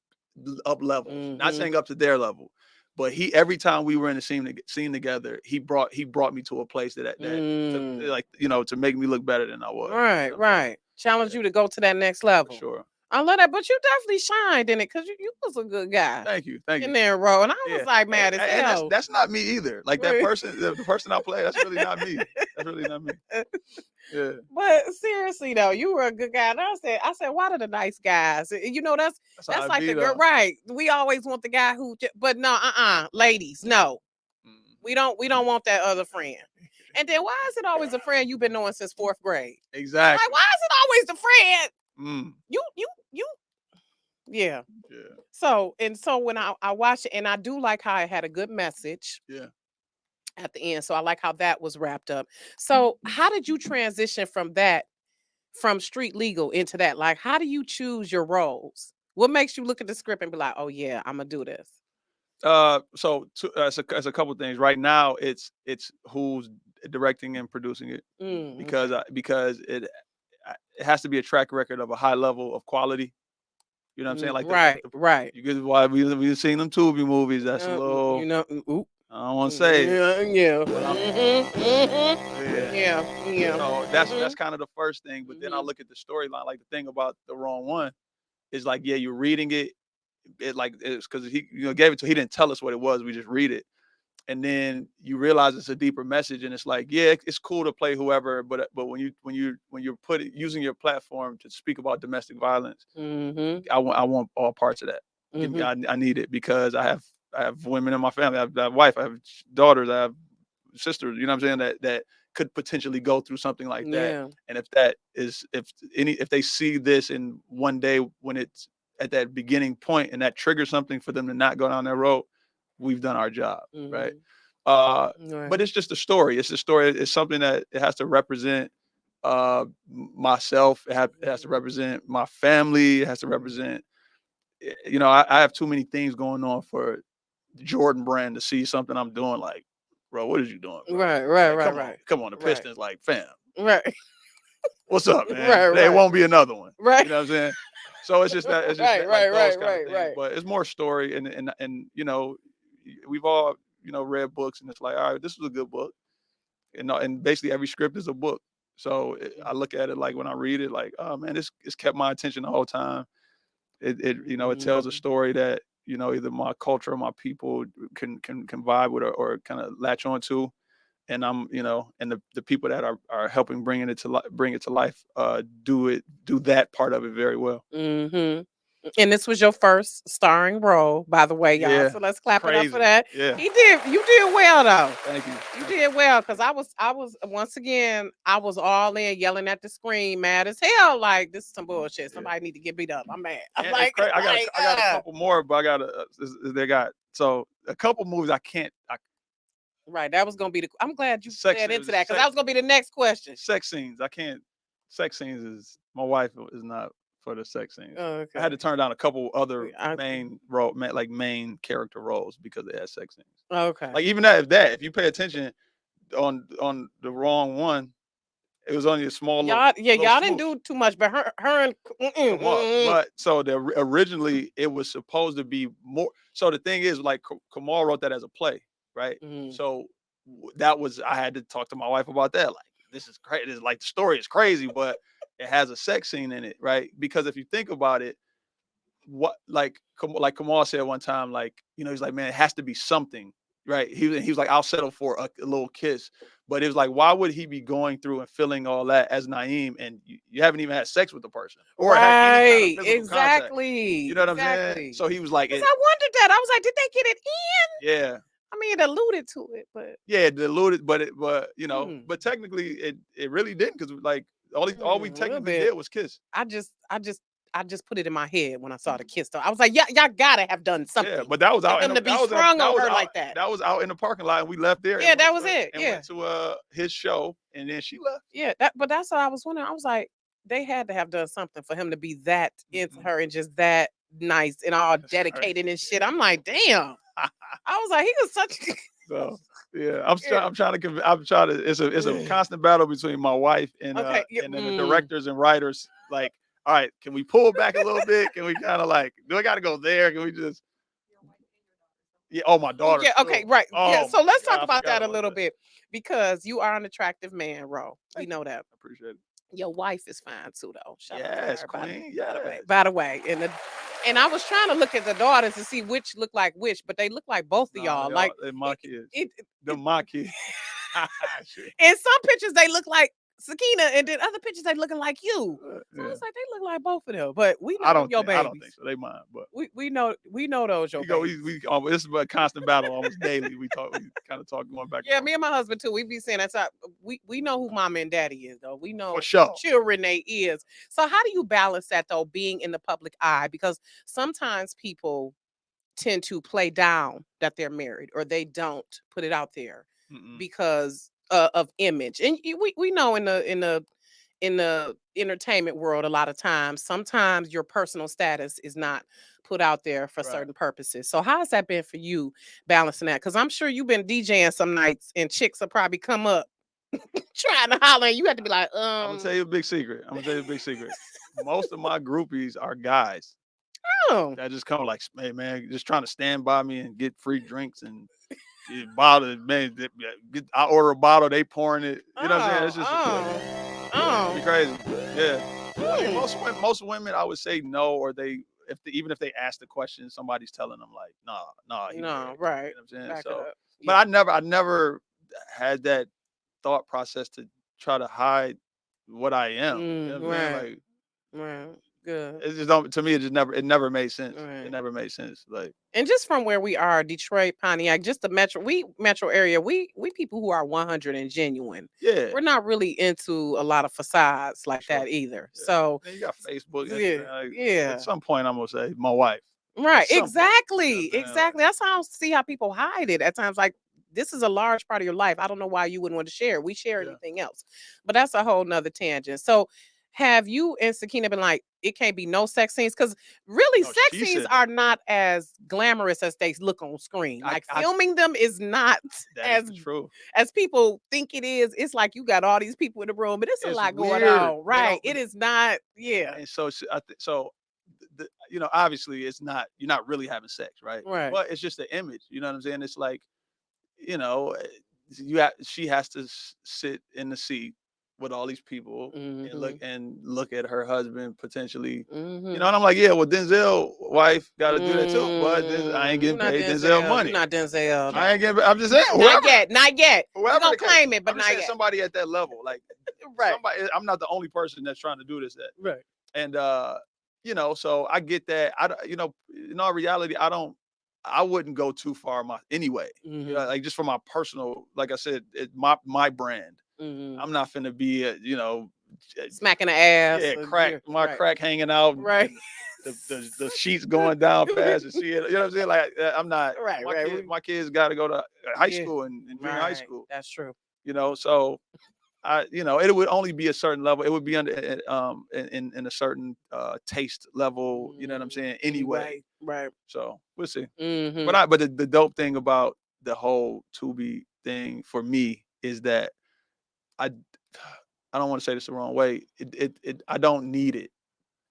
levels. Mm-hmm. Not saying up to their level, but every time we were in the scene together, he brought me to a place that to, like, you know, to make me look better than I was. Right, you know? right. Challenge you to go to that next level. For sure. I love that, but you definitely shined in it because you was a good guy. Thank you. In there, bro, and I was like mad as hell. And that's not me either. Like that person, the person I play, that's really not me. That's really not me. Yeah. But seriously though, you were a good guy. And I said, why are the nice guys? You know, that's like the girl, right? We always want the guy who, but no, ladies, no, we don't want that other friend. And then why is it always a friend you've been knowing since 4th grade? Exactly. Like, why is it always the friend? You. Yeah. So when I watched it, and I do like how it had a good message. Yeah. At the end. So I like how that was wrapped up. So how did you transition from Street Legal into that? Like, how do you choose your roles? What makes you look at the script and be like, oh yeah, I'm gonna do this? So it's a couple of things. Right now, it's who's directing and producing it, because it has to be a track record of a high level of quality. You know what I'm saying? Like right. You get why we've seen them Tubi movies. That's a little, you know. I don't want to say. Yeah. So that's kind of the first thing. But then I look at the storyline. Like the thing about The Wrong One is like, yeah, you're reading it. It's because he gave it to. He didn't tell us what it was. We just read it, and then you realize it's a deeper message. And it's like, yeah, it's cool to play whoever, but when you're using your platform to speak about domestic violence, I want all parts of that. I need it because I have women in my family. I have a wife. I have daughters. I have sisters. You know what I'm saying? That could potentially go through something like that. Yeah. And if they see this in one day when it's at that beginning point and that triggers something for them to not go down that road, we've done our job, right? But it's just a story. It's a story. It's something that it has to represent myself. It has to represent my family. It has to represent. I have too many things going on for Jordan Brand to see something I'm doing like, bro, what is you doing? Bro? Right. Come on, the Pistons, like, fam. Right. What's up, man? There won't be another one. Right. You know what I'm saying? So it's just that. It's just right. But it's more story, and we've all read books, and it's like, all right, this was a good book, and basically every script is a book. So I look at it like when I read it, like, oh man, it's kept my attention the whole time. It tells a story that either my culture or my people can vibe with or kind of latch on to. And I'm, and the people that are helping bring it to life, do that part of it very well. And this was your first starring role, by the way, y'all. Yeah, so let's clap it up crazy. for that. Yeah, you did well though. Thank you. You did well because I was once again I was all in yelling at the screen, mad as hell. Like, this is some bullshit. Somebody need to get beat up. I'm mad. I'm like, I got a couple more, but so a couple movies I can't. Right, that was gonna be I'm glad you said into that because that was gonna be the next question. Sex scenes, I can't. Sex scenes is my wife is not for the sex scenes. Oh, okay. I had to turn down a couple other main character roles because they had sex scenes. Okay. Like even if you pay attention on The Wrong One, it was only a small. Y'all didn't do too much, but her and but so originally it was supposed to be more. So the thing is, like, Kamal wrote that as a play. Right. So I had to talk to my wife about that. Like, this is crazy. It's like the story is crazy, but it has a sex scene in it. Right. Because if you think about it, like Kamal said one time, like, he's like, man, it has to be something. Right. He was like, I'll settle for a little kiss. But it was like, why would he be going through and feeling all that as Naeem and you haven't even had sex with the person? Or had any kind of physical contact? You know what I'm saying? So he was like, I wondered that. I was like, did they get it in? Yeah. I mean, it alluded to it, but yeah, it alluded, but you know, but technically it really didn't, because like all we technically did was kiss. I just put it in my head when I saw the kiss. Though I was like, yeah, y'all gotta have done something. Yeah, but that was out him to be sprung on her like that. That was out in the parking lot, and we left there. Yeah, that was it. And yeah, went to his show, and then she left. Yeah, but that's what I was wondering. I was like, they had to have done something for him to be that into her and just that nice and all dedicated and shit. I'm like, damn. I was like, he was such. So yeah, I'm trying to. It's a constant battle between my wife and then the directors and writers. Like, all right, can we pull back a little bit? Can we kind of like, do I got to go there? Can we just? Yeah. Oh, my daughter. Yeah. Okay. Right. Oh, yeah. So let's talk about that a little bit, because you are an attractive man, Ro. We know that. I appreciate it. Your wife is fine too, though. Shout out to Yes, her, queen. By the way, and I was trying to look at the daughters to see which look like which, but they look like both of y'all. Like they're my kids. They're my kids. In some pictures they look like Sakina, and then other pictures they looking like you. So it's like they look like both of them. But we know your babies. I don't think so. They mine, but we know those your babies. This is a constant battle almost daily. We kind of talk going back. Yeah, me and my husband too. We be saying that's how we know who mama and daddy is, though. We know for sure children they is. So how do you balance that though, being in the public eye? Because sometimes people tend to play down that they're married, or they don't put it out there because of image. And we know in the entertainment world, a lot of times, sometimes your personal status is not put out there for certain purposes. So how has that been for you, balancing that? Because I'm sure you've been DJing some nights and chicks will probably come up trying to holler, and you have to be like, I'm gonna tell you a big secret. Most of my groupies are guys. Oh, that just come like, hey man, just trying to stand by me and get free drinks and bottle. Man, I order a bottle, they pouring it. You know what I'm saying? It's just it's crazy. Yeah. I mean, most women, I would say no, or even if they ask the question, somebody's telling them like, nah, no, right. You know what I'm saying? Back So, but I never had that thought process to try to hide what I am. You know what I'm saying? Right. Good. It just don't, to me, it never made sense. Right. It never made sense. Like, and just from where we are, Detroit, Pontiac, just the metro area, we people who are 100 and genuine. Yeah. We're not really into a lot of facades like that either. Yeah. So you got Facebook. Yeah. At some point, I'm gonna say my wife. Right. Exactly. That's how I see how people hide it at times. Like, this is a large part of your life. I don't know why you wouldn't want to share. We share anything else, but that's a whole nother tangent. So have you and Sakina been like, it can't be no sex scenes? Because really, sex scenes are not as glamorous as they look on screen. Like, filming them is not as true as people think it is. It's like you got all these people in the room, but it's a lot going on. Right. It is not. Yeah. And so you know, obviously it's not, you're not really having sex, right? Right. But it's just the image. You know what I'm saying? It's like, you know, she has to sit in the seat with all these people and look at her husband potentially, you know, and I'm like, yeah, well, Denzel wife got to do that too, but I ain't getting paid Denzel money. Not Denzel. I ain't getting. I'm just saying, not yet. We're gonna claim it, but I'm not yet. Somebody at that level, like, right. I'm not the only person that's trying to do this. Right. And you know, so I get that. You know, in all reality, I wouldn't go too far anyway. You know, like, just for my personal, like I said, my brand. I'm not finna be, you know, smacking the ass. Yeah, crack hanging out. Right. The sheets going down fast and see it. You know what I'm saying? Like, I'm not. Right. My kids got to go to high school and junior high school. That's true. You know, so you know, it would only be a certain level. It would be under in a certain taste level. You know what I'm saying? Anyway. Right. So we'll see. But the dope thing about the whole Tubi thing for me is that I don't want to say this the wrong way. I don't need it.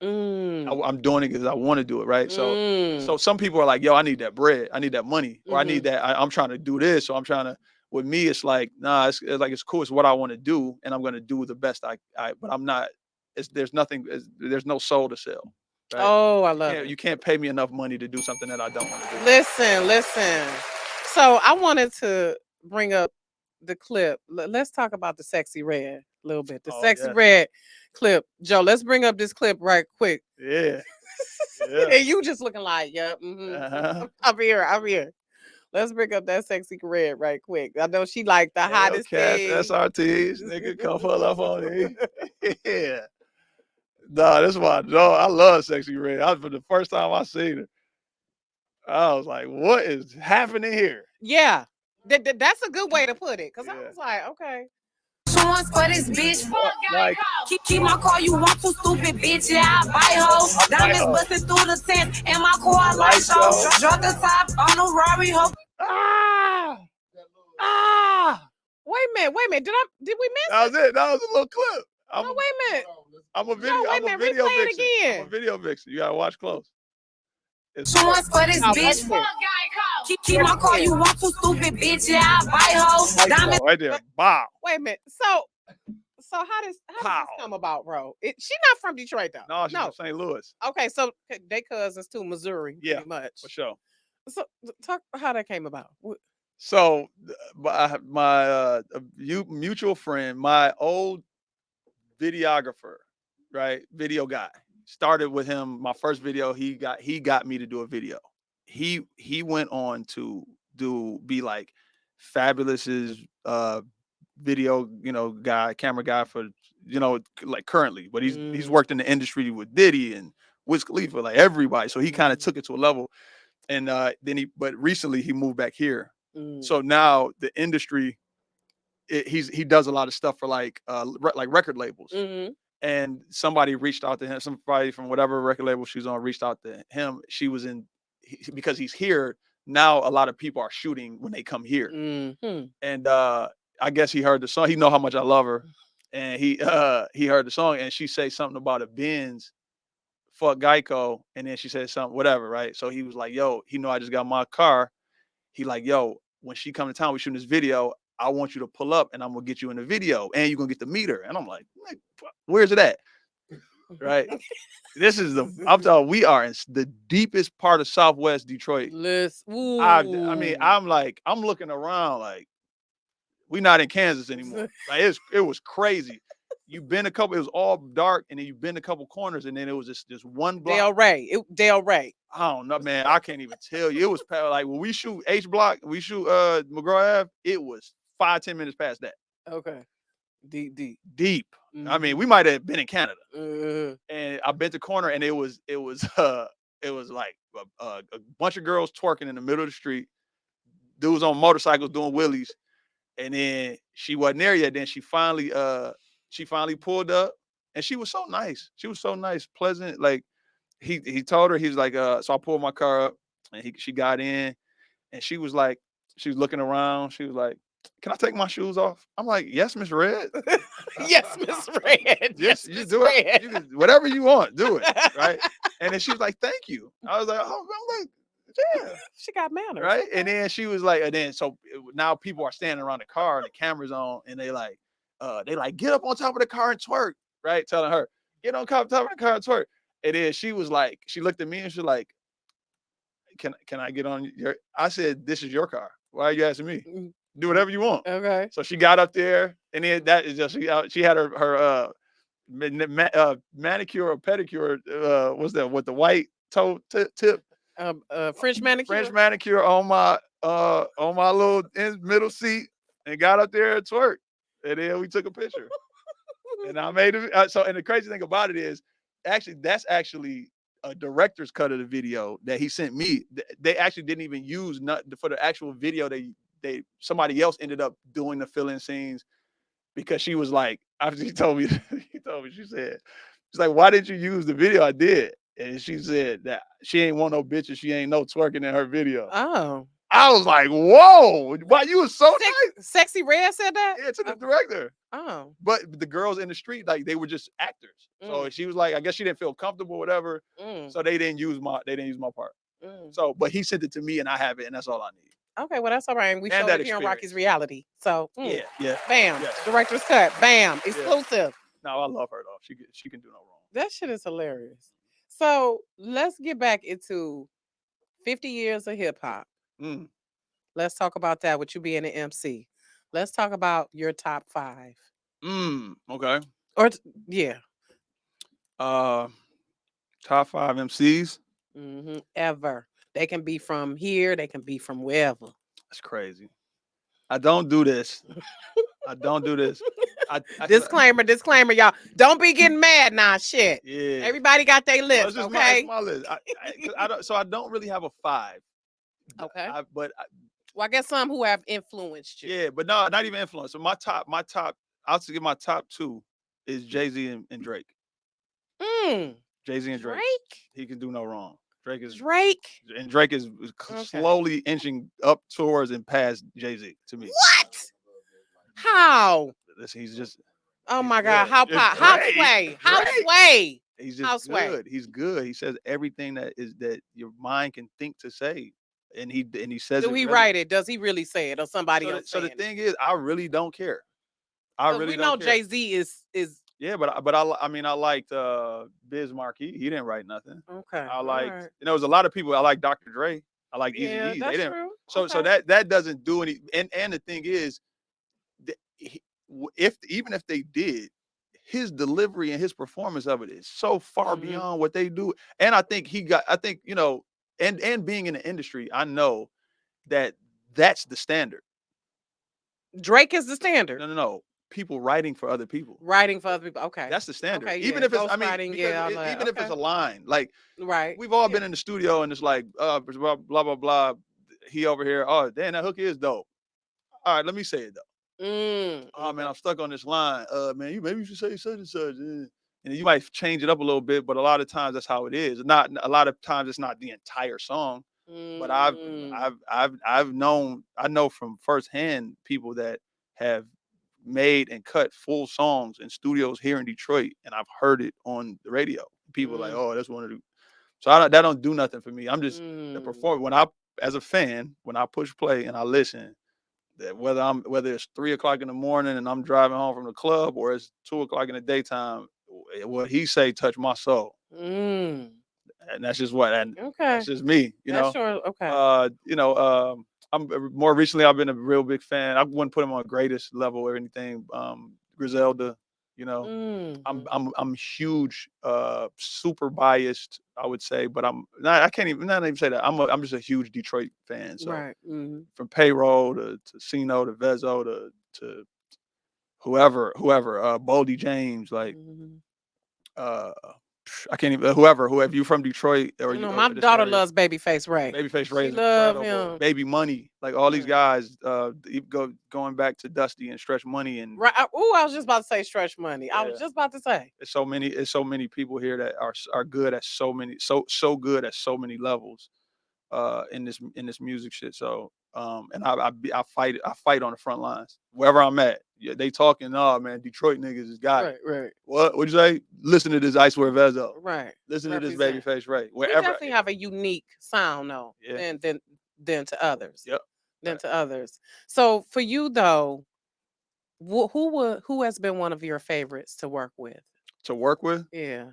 I'm doing it because I want to do it, right? So some people are like, yo, I need that bread, I need that money, or I need that. I'm trying to do this, so I'm trying to. With me, it's like, nah, it's like, it's cool. It's what I want to do, and I'm going to do the best I. But I'm not. There's no soul to sell. Right? Oh, I love it. You can't pay me enough money to do something that I don't want to do. Listen. So I wanted to bring up the clip. Let's talk about the Sexy Red a little bit. The Sexy Red clip. Joe, let's bring up this clip right quick. Yeah. And you just looking like, yeah. I'm here. Let's bring up that Sexy Red right quick. I know she like the hottest thing. SRTs, nigga, come pull up on me. Yeah. Nah, that's why I love Sexy Red. For the first time I seen her, I was like, what is happening here? Yeah. That's a good way to put it. Cause I was like, okay. Insurance for this bitch. Keep my car, you want to, stupid bitch. Yeah, I buy hoes. Diamonds busting through the tent, and my car light show. Drop the top on a Rari hoe. Wait a minute. Did we miss That was it. That was a little clip. No, wait a minute. I'm a video. No, wait a minute. Video Replay vixen. it again. I'm a video vixen. You gotta watch close. Insurance for this bitch. Keep my car, you want to, stupid bitch. Yeah, I buy hoes. Diamonds right there. Bow. Wait a minute. So how does this come about, bro? She not from Detroit though. No, she's from St. Louis. Okay, so they cousins too, Missouri, pretty much. For sure. So talk how that came about. So my mutual friend, my old videographer, right? Video guy. Started with him. My first video, he got me to do a video. He went on to be like Fabulous's video, camera guy for, like currently, but he's worked in the industry with Diddy and Wiz Khalifa, like everybody. So he kind of took it to a level. And but recently he moved back here. So now the industry, he does a lot of stuff for like record labels. And somebody reached out to him, somebody from whatever record label she's on reached out to him. She was because he's here now. A lot of people are shooting when they come here. And I guess he heard the song. He know how much I love her, and he heard the song, and she say something about a Benz. Fuck Geico, and then she said something, whatever, right? So he was like, yo, he know I just got my car. He like, yo, when she come to town, we shooting this video. I want you to pull up, and I'm gonna get you in the video, and you're gonna get to meet her. And I'm like, where's it at? Right? This is I'm telling, we are in the deepest part of Southwest Detroit. I mean, I'm looking around like we not in Kansas anymore. Like it was crazy. You've been it was all dark, and then you've been a couple corners, and then it was this one block. Dale Ray. I don't know, man. I can't even tell you. It was like when we shoot H Block, we shoot McGraw Ave, it was 5-10 minutes past that. Okay. Deep. I mean, we might have been in Canada. And I bent the corner, and it was like a bunch of girls twerking in the middle of the street. Dudes on motorcycles doing wheelies. And then she wasn't there yet. Then she finally pulled up, and she was so nice. She was so nice, pleasant. Like he told her, he was like, so I pulled my car up, and she got in, and she was like, she was looking around. She was like, can I take my shoes off? I'm like, yes, Miss Red. Yes, Miss Red. Yes, you do it. You can, whatever you want, do it. Right. And then she was like, thank you. I was like, oh, I'm like, yeah. She got manners. Right. And then she was like, so now people are standing around the car and the camera's on, and they like, get up on top of the car and twerk. Right. Telling her, get on top of the car and twerk. And then she was like, she looked at me and she was like, can I get on your? I said, this is your car. Why are you asking me? Do whatever you want. Okay. So she got up there, and then that is just she had her manicure or pedicure. What's that? With the white toe tip. French manicure. French manicure on my little middle seat, and got up there and twerk. And then we took a picture. And I made it. And the crazy thing about it is, that's actually a director's cut of the video that he sent me. They actually didn't even use for the actual video. Somebody else ended up doing the fill-in scenes, because she was like, after she told me, she said, she's like, why did you use the video I did? And she said that she ain't want no bitches. She ain't no twerking in her video. Oh. I was like, whoa, why you was so nice. Sexy Red said that? Yeah, to the director. Oh. But the girls in the street, like, they were just actors. So she was like, I guess she didn't feel comfortable, whatever. So they didn't use my part. So, but he sent it to me, and I have it, and that's all I need. Okay, well, that's all right. We showed it here on Rocky's Reality. So yeah. Bam. Yes. Director's cut. Bam. Exclusive. Yeah. No, I love her though. She can do no wrong. That shit is hilarious. So let's get back into 50 years of hip hop. Let's talk about that with you being an MC. Let's talk about your top 5. Okay. Or yeah. Top 5 MCs. Ever. They can be from here. They can be from wherever. That's crazy. I don't do this. I don't do this. Disclaimer, y'all. Don't be getting mad now. Shit. Yeah. Everybody got their list, It's okay? my list. I don't really have a 5. Okay. I guess some who have influenced you. Yeah, but no, not even influence. So my top, I'll give my top 2 is Jay-Z and Drake. Jay-Z and Drake. He can do no wrong. Drake is slowly inching up towards and past Jay-Z to me. What? How? He's just. Oh my God! How sway? He's just good. He's good. He says everything that your mind can think to say, and he says. Do he write it? Does he really say it, or somebody else? So the thing is, I really don't care. We know Jay-Z is. Yeah, but I mean, I liked Bismarck. He didn't write nothing. Okay. I liked. There was a lot of people. I like Dr. Dre. I like Easy E. That's true. So that doesn't do any. And the thing is, even if they did, his delivery and his performance of it is so far beyond what they do. And I think and being in the industry, I know that's the standard. Drake is the standard. No. People writing for other people. Okay. That's the standard. Okay, even if it's, even if it's a line, like, we've all been in the studio and it's like, blah, blah, blah. He over here. Oh, damn, that hook is dope. All right, let me say it though. Oh man, I'm stuck on this line. Man, maybe you should say such and such. And you might change it up a little bit, but a lot of times that's how it is. A lot of times it's not the entire song. But I know from firsthand people that have made and cut full songs in studios here in Detroit, and I've heard it on the radio. People are like, oh, that's one of the. So that don't do nothing for me. I'm just the performer. As a fan, when I push play and I listen, that whether it's 3 o'clock in the morning and I'm driving home from the club, or it's 2 o'clock in the daytime, what he say touch my soul. And that's just what. And that's just me. That's sure. Okay. I'm more recently. I've been a real big fan. I wouldn't put him on greatest level or anything. Griselda, I'm huge, super biased, I would say, but I can't even say that. I'm just a huge Detroit fan. So from Payroll to Sino to Vezo to whoever, Boldy James, like I can't even whoever you from Detroit or my daughter loves Babyface Ray. Babyface Ray, she loves him. Baby Money, like all these guys. Going back to Dusty and Stretch Money and right. I was just about to say Stretch Money. Yeah. I was just about to say. It's so many people here that are good at so good at so many levels, in this music shit. So and I fight on the front lines wherever I'm at. Yeah, they talking. Oh man, Detroit niggas has got it. Right. What'd you say? Listen to this Ice Wear Vezo. Right. Listen to this Babyface Ray. Wherever. You definitely have a unique sound though. Yeah. Than to others. Yep. To others. So for you though, who has been one of your favorites to work with? Yeah.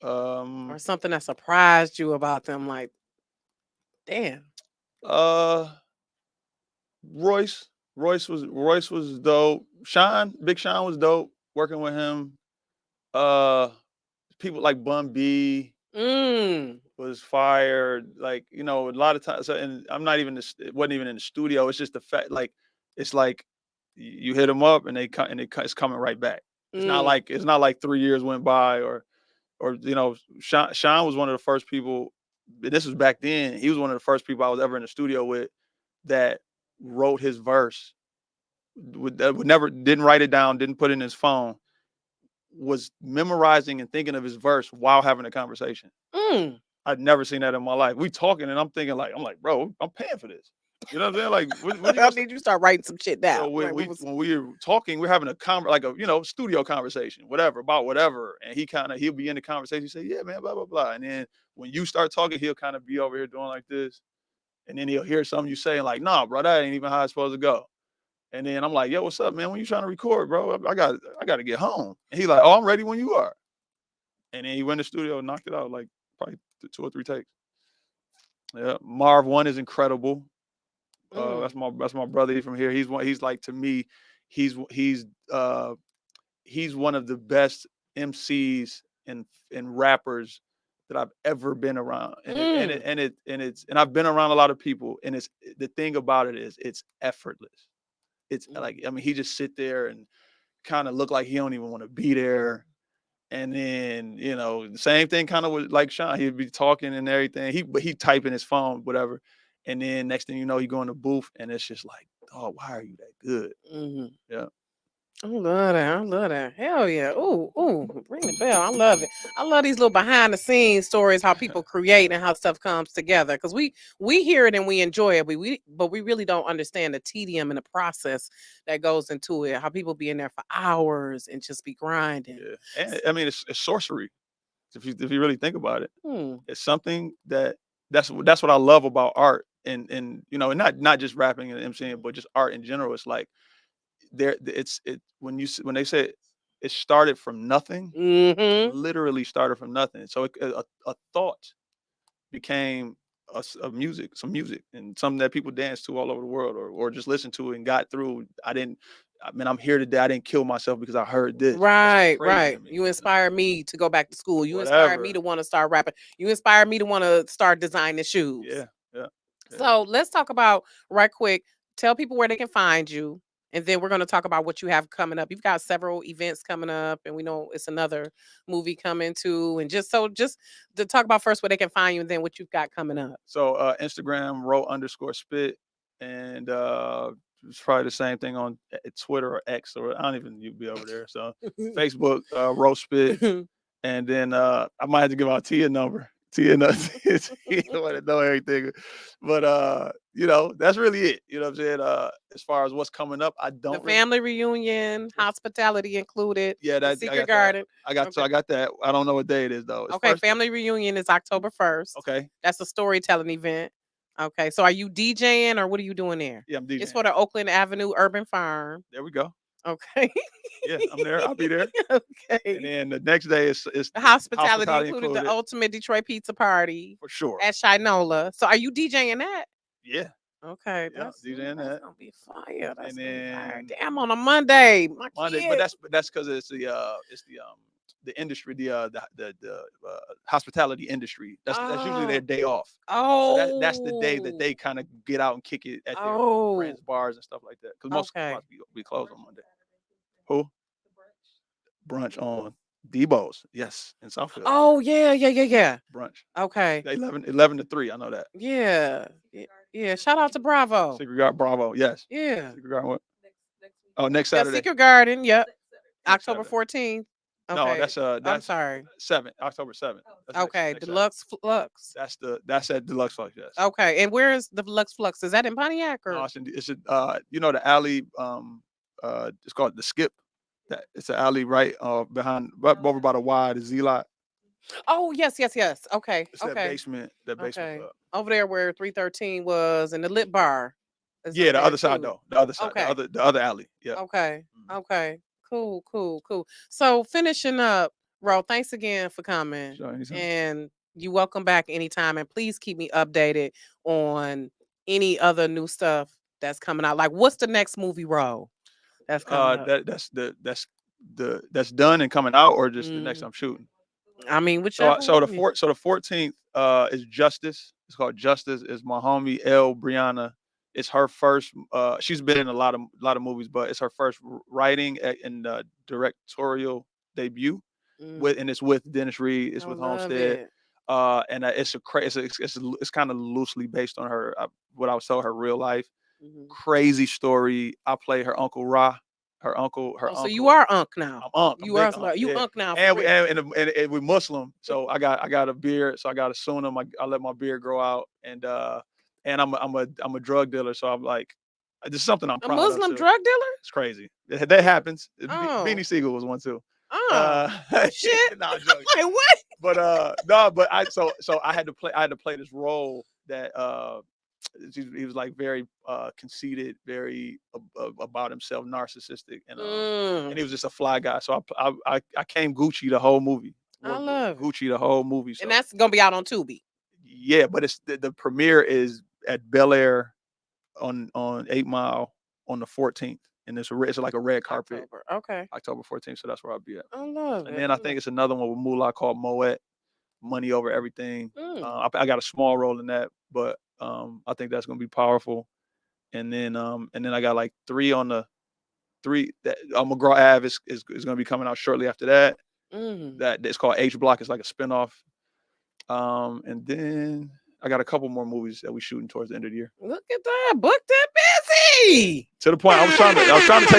Or something that surprised you about them, like, damn. Royce was dope. Big Sean was dope. Working with him. People like Bun B was fired. Like, a lot of times. So, and I'm not even. It wasn't even in the studio. It's just the fact. Like, it's like you hit them up and it's coming right back. It's not like 3 years went by or Sean was one of the first people. This was back then. He was one of the first people I was ever in the studio with that wrote his verse. Didn't write it down, didn't put it in his phone, was memorizing and thinking of his verse while having a conversation. I'd never seen that in my life. We talking and I'm thinking I'm like, bro, I'm paying for this. You know what I'm saying? Like, I need you to start writing some shit down. So when we were talking, we're having a studio conversation, about whatever. And he'll be in the conversation, say, yeah, man, blah, blah, blah. And then when you start talking, he'll kind of be over here doing like this. And then he'll hear something you say, like, nah, bro, that ain't even how it's supposed to go. And then I'm like, yo, what's up, man? When you trying to record, bro? I got to get home. And he's like, oh, I'm ready when you are. And then he went to the studio and knocked it out, like probably 2 or 3 takes. Yeah, Marv 1 is incredible. That's my brother from here. He's like, to me, he's one of the best MCs and rappers that I've ever been around, and I've been around a lot of people, and it's the thing about it is it's effortless. It's like, I mean, he just sit there and kind of look like he don't even want to be there. And then, the same thing kind of with like Sean. He'd be talking and everything. But he type in his phone, whatever. And then next thing you know, you go in the booth and it's just like, oh, why are you that good? Yeah. I love that. I love that. Hell yeah. Ooh, ring the bell. I love it. I love these little behind the scenes stories, how people create and how stuff comes together. Because we hear it and we enjoy it, but we really don't understand the tedium and the process that goes into it. How people be in there for hours and just be grinding. Yeah. And I mean, it's sorcery. If you really think about it, it's something that's what I love about art, and and not just rapping and MCing, but just art in general. It's like when they say it started from nothing, literally started from nothing. So a thought became some music, and something that people dance to all over the world, or just listen to and got through. I'm here today. I didn't kill myself because I heard this. Right. You inspired me to go back to school. You inspired me to want to start rapping. You inspired me to want to start designing shoes. Yeah. So let's talk about right quick. Tell people where they can find you. And then we're going to talk about what you have coming up. You've got several events coming up, and we know it's another movie coming too. And just to talk about first where they can find you, and then what you've got coming up. So Instagram, _spit, and it's probably the same thing on Twitter or X, or I don't even be over there. So Facebook, spit, and then I might have to give out Tia number. Tia knows want to know everything, but that's really it. You know what I'm saying? As far as what's coming up, I don't. The family reunion, hospitality included. Yeah, the Secret Garden. I got that. I don't know what day it is though. Okay, family reunion is October 1st. Okay, that's a storytelling event. Okay, so are you DJing or what are you doing there? Yeah, I'm DJing. It's for the Oakland Avenue Urban Farm. There we go. Okay. Yeah, I'm there. I'll be there. Okay. And then the next day is the hospitality included the ultimate Detroit pizza party for sure at Shinola. So are you DJing that? Yeah. Okay, that's DJing that. Gonna be fire. That's gonna be fire. Damn, on a Monday. Monday, but that's because it's the industry, the hospitality industry. That's usually their day off. Oh, so that's the day that they kind of get out and kick it at their friends' bars and stuff like that. Because most spots be closed on Monday. Who? Brunch on Debo's, yes, in Southfield. Oh yeah. Brunch. Okay. 11 to 3. I know that. Yeah. Shout out to Bravo. Secret Garden, Bravo. Yes. Yeah. Secret Garden. What? Next Saturday. Secret Garden. Yep. October 14th. Okay. No, that's I'm sorry. 7th, October 7th. Okay, Deluxe Flux. That's at Deluxe Flux, yes. Okay, and where is the Deluxe Flux? Is that in Pontiac or? No, it's the alley. It's called the Skip. It's an alley right behind, right over by the Y, the Z lot. Oh yes. Okay. It's that basement. Okay. Over there where 313 was, and the Lit Bar. Yeah, the other side though. The other side. Okay. The other alley. Yeah. Okay. Okay. Cool. So finishing up, Ro, thanks again for coming. Sure, anytime. And you welcome back anytime. And please keep me updated on any other new stuff that's coming out. Like, what's the next movie, Ro? That's coming up? That's done and coming out, or just the next I'm shooting. I mean, whichever. So the 14th is Justice. It's called Justice. It's my homie L Brianna. It's her first. She's been in a lot of movies, but it's her first writing and directorial debut. And it's with Dennis Reed. It's with Homestead. And it's kind of loosely based on her what I was told her real life. Crazy story. I play her uncle Ra. Her uncle. So you are Unc now. I'm Unc. You are you Unc now. And we're Muslim, so I got a beard. So I got a sunnah. I let my beard grow out, and I'm a drug dealer. So I'm like, this is something I'm proud of. A Muslim drug dealer? It's crazy. That happens. Oh. Beanie Siegel was one too. Oh shit! No, I'm joking. Wait, what? But I had to play this role that he was like very conceited, very about himself, narcissistic, and he was just a fly guy. So I came Gucci the whole movie. I love Gucci the whole movie. So. And that's gonna be out on Tubi. Yeah, but it's the premiere is at Bel Air on 8 Mile on the 14th. And it's like a red carpet. Okay. October 14th, so that's where I'll be at. I love it. And then I think it's another one with Moolah called Moet money over everything. I got a small role in that, but I think that's gonna be powerful. And then I got like three that McGraw Ave is gonna be coming out shortly after that. That's called H Block. It's like a spinoff. And then I got a couple more movies that we shooting towards the end of the year. Look at that, booked and busy. To the point I was trying to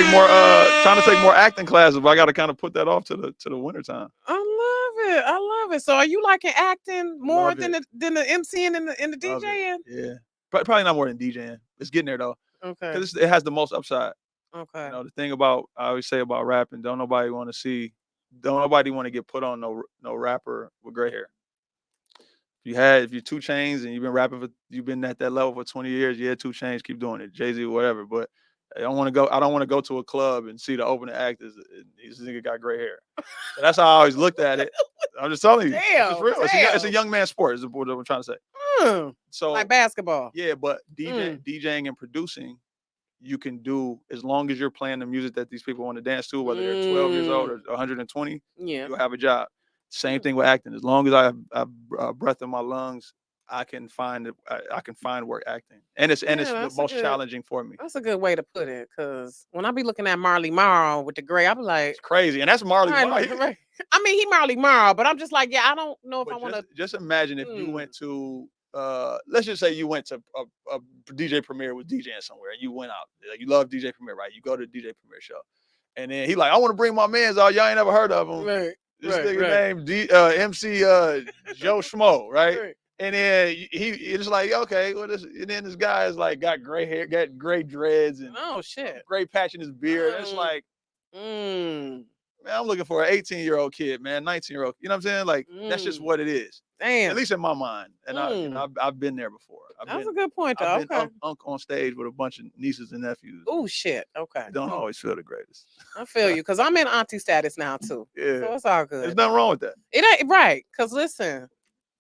take more acting classes, but I got to kind of put that off to the winter time. I love it. So are you liking acting more than the MCing and the DJing? Yeah, probably not more than DJing. It's getting there though. Okay. Because it has the most upside. Okay. You know, the thing about I always say about rapping, don't nobody want to get put on no rapper with gray hair. If you're 2 Chainz and you've been at that level for 20 years, 2 Chainz, keep doing it. Jay-Z, whatever. But I don't want to go to a club and see the opening act this nigga got gray hair. So that's how I always looked at it. I'm just telling you. It's real. It's a young man sport, is what I'm trying to say. So like basketball. Yeah, but DJing and producing, you can do as long as you're playing the music that these people want to dance to, whether they're 12 years old or 120, you'll have a job. Same thing with acting. As long as I have breath in my lungs, I can find work acting, and it's the most challenging for me. That's a good way to put it, because when I be looking at Marley Marl with the gray, I be like, it's crazy, and that's Marley Marl. I mean, he Marley Marl, but I'm just like, I don't know if I want to. Just imagine if you went to, let's just say you went to a DJ Premier with DJing somewhere, and you went out. Like, you love DJ Premier, right? You go to the DJ Premier show, and then he like, I want to bring my mans out. Y'all ain't never heard of him. Right. This nigga named Emcee Joe Schmo, right? And then he just like, okay, and then this guy is like got gray hair, got gray dreads, and gray patch in his beard. And it's like, man, I'm looking for an 18-year-old kid, man, 19-year-old. You know what I'm saying? Like that's just what it is. Damn. At least in my mind. And I've been there before. That's a good point, though. I've been on stage with a bunch of nieces and nephews. Oh shit. Okay. Don't always feel the greatest. I feel you, because I'm in auntie status now too. Yeah. So it's all good. There's nothing wrong with that. It ain't right. Because listen,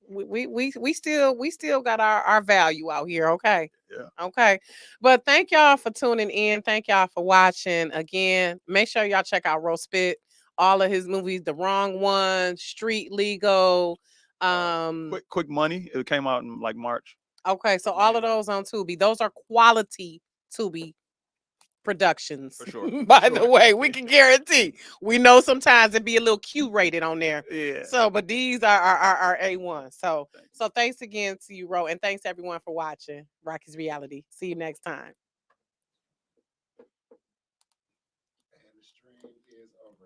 we still got our value out here. Okay. Yeah. Okay. But thank y'all for tuning in. Thank y'all for watching. Again, make sure y'all check out Ro Spit. All of his movies, The Wrong One, Street Legal. Quick Money. It came out in like March. Okay, so all of those on Tubi. Those are quality Tubi productions. For sure. By the way, we can guarantee. We know sometimes it be a little Q rated on there. Yeah. So, but these are A1. So thanks again to you, Ro, and thanks everyone for watching Rocky's Reality. See you next time.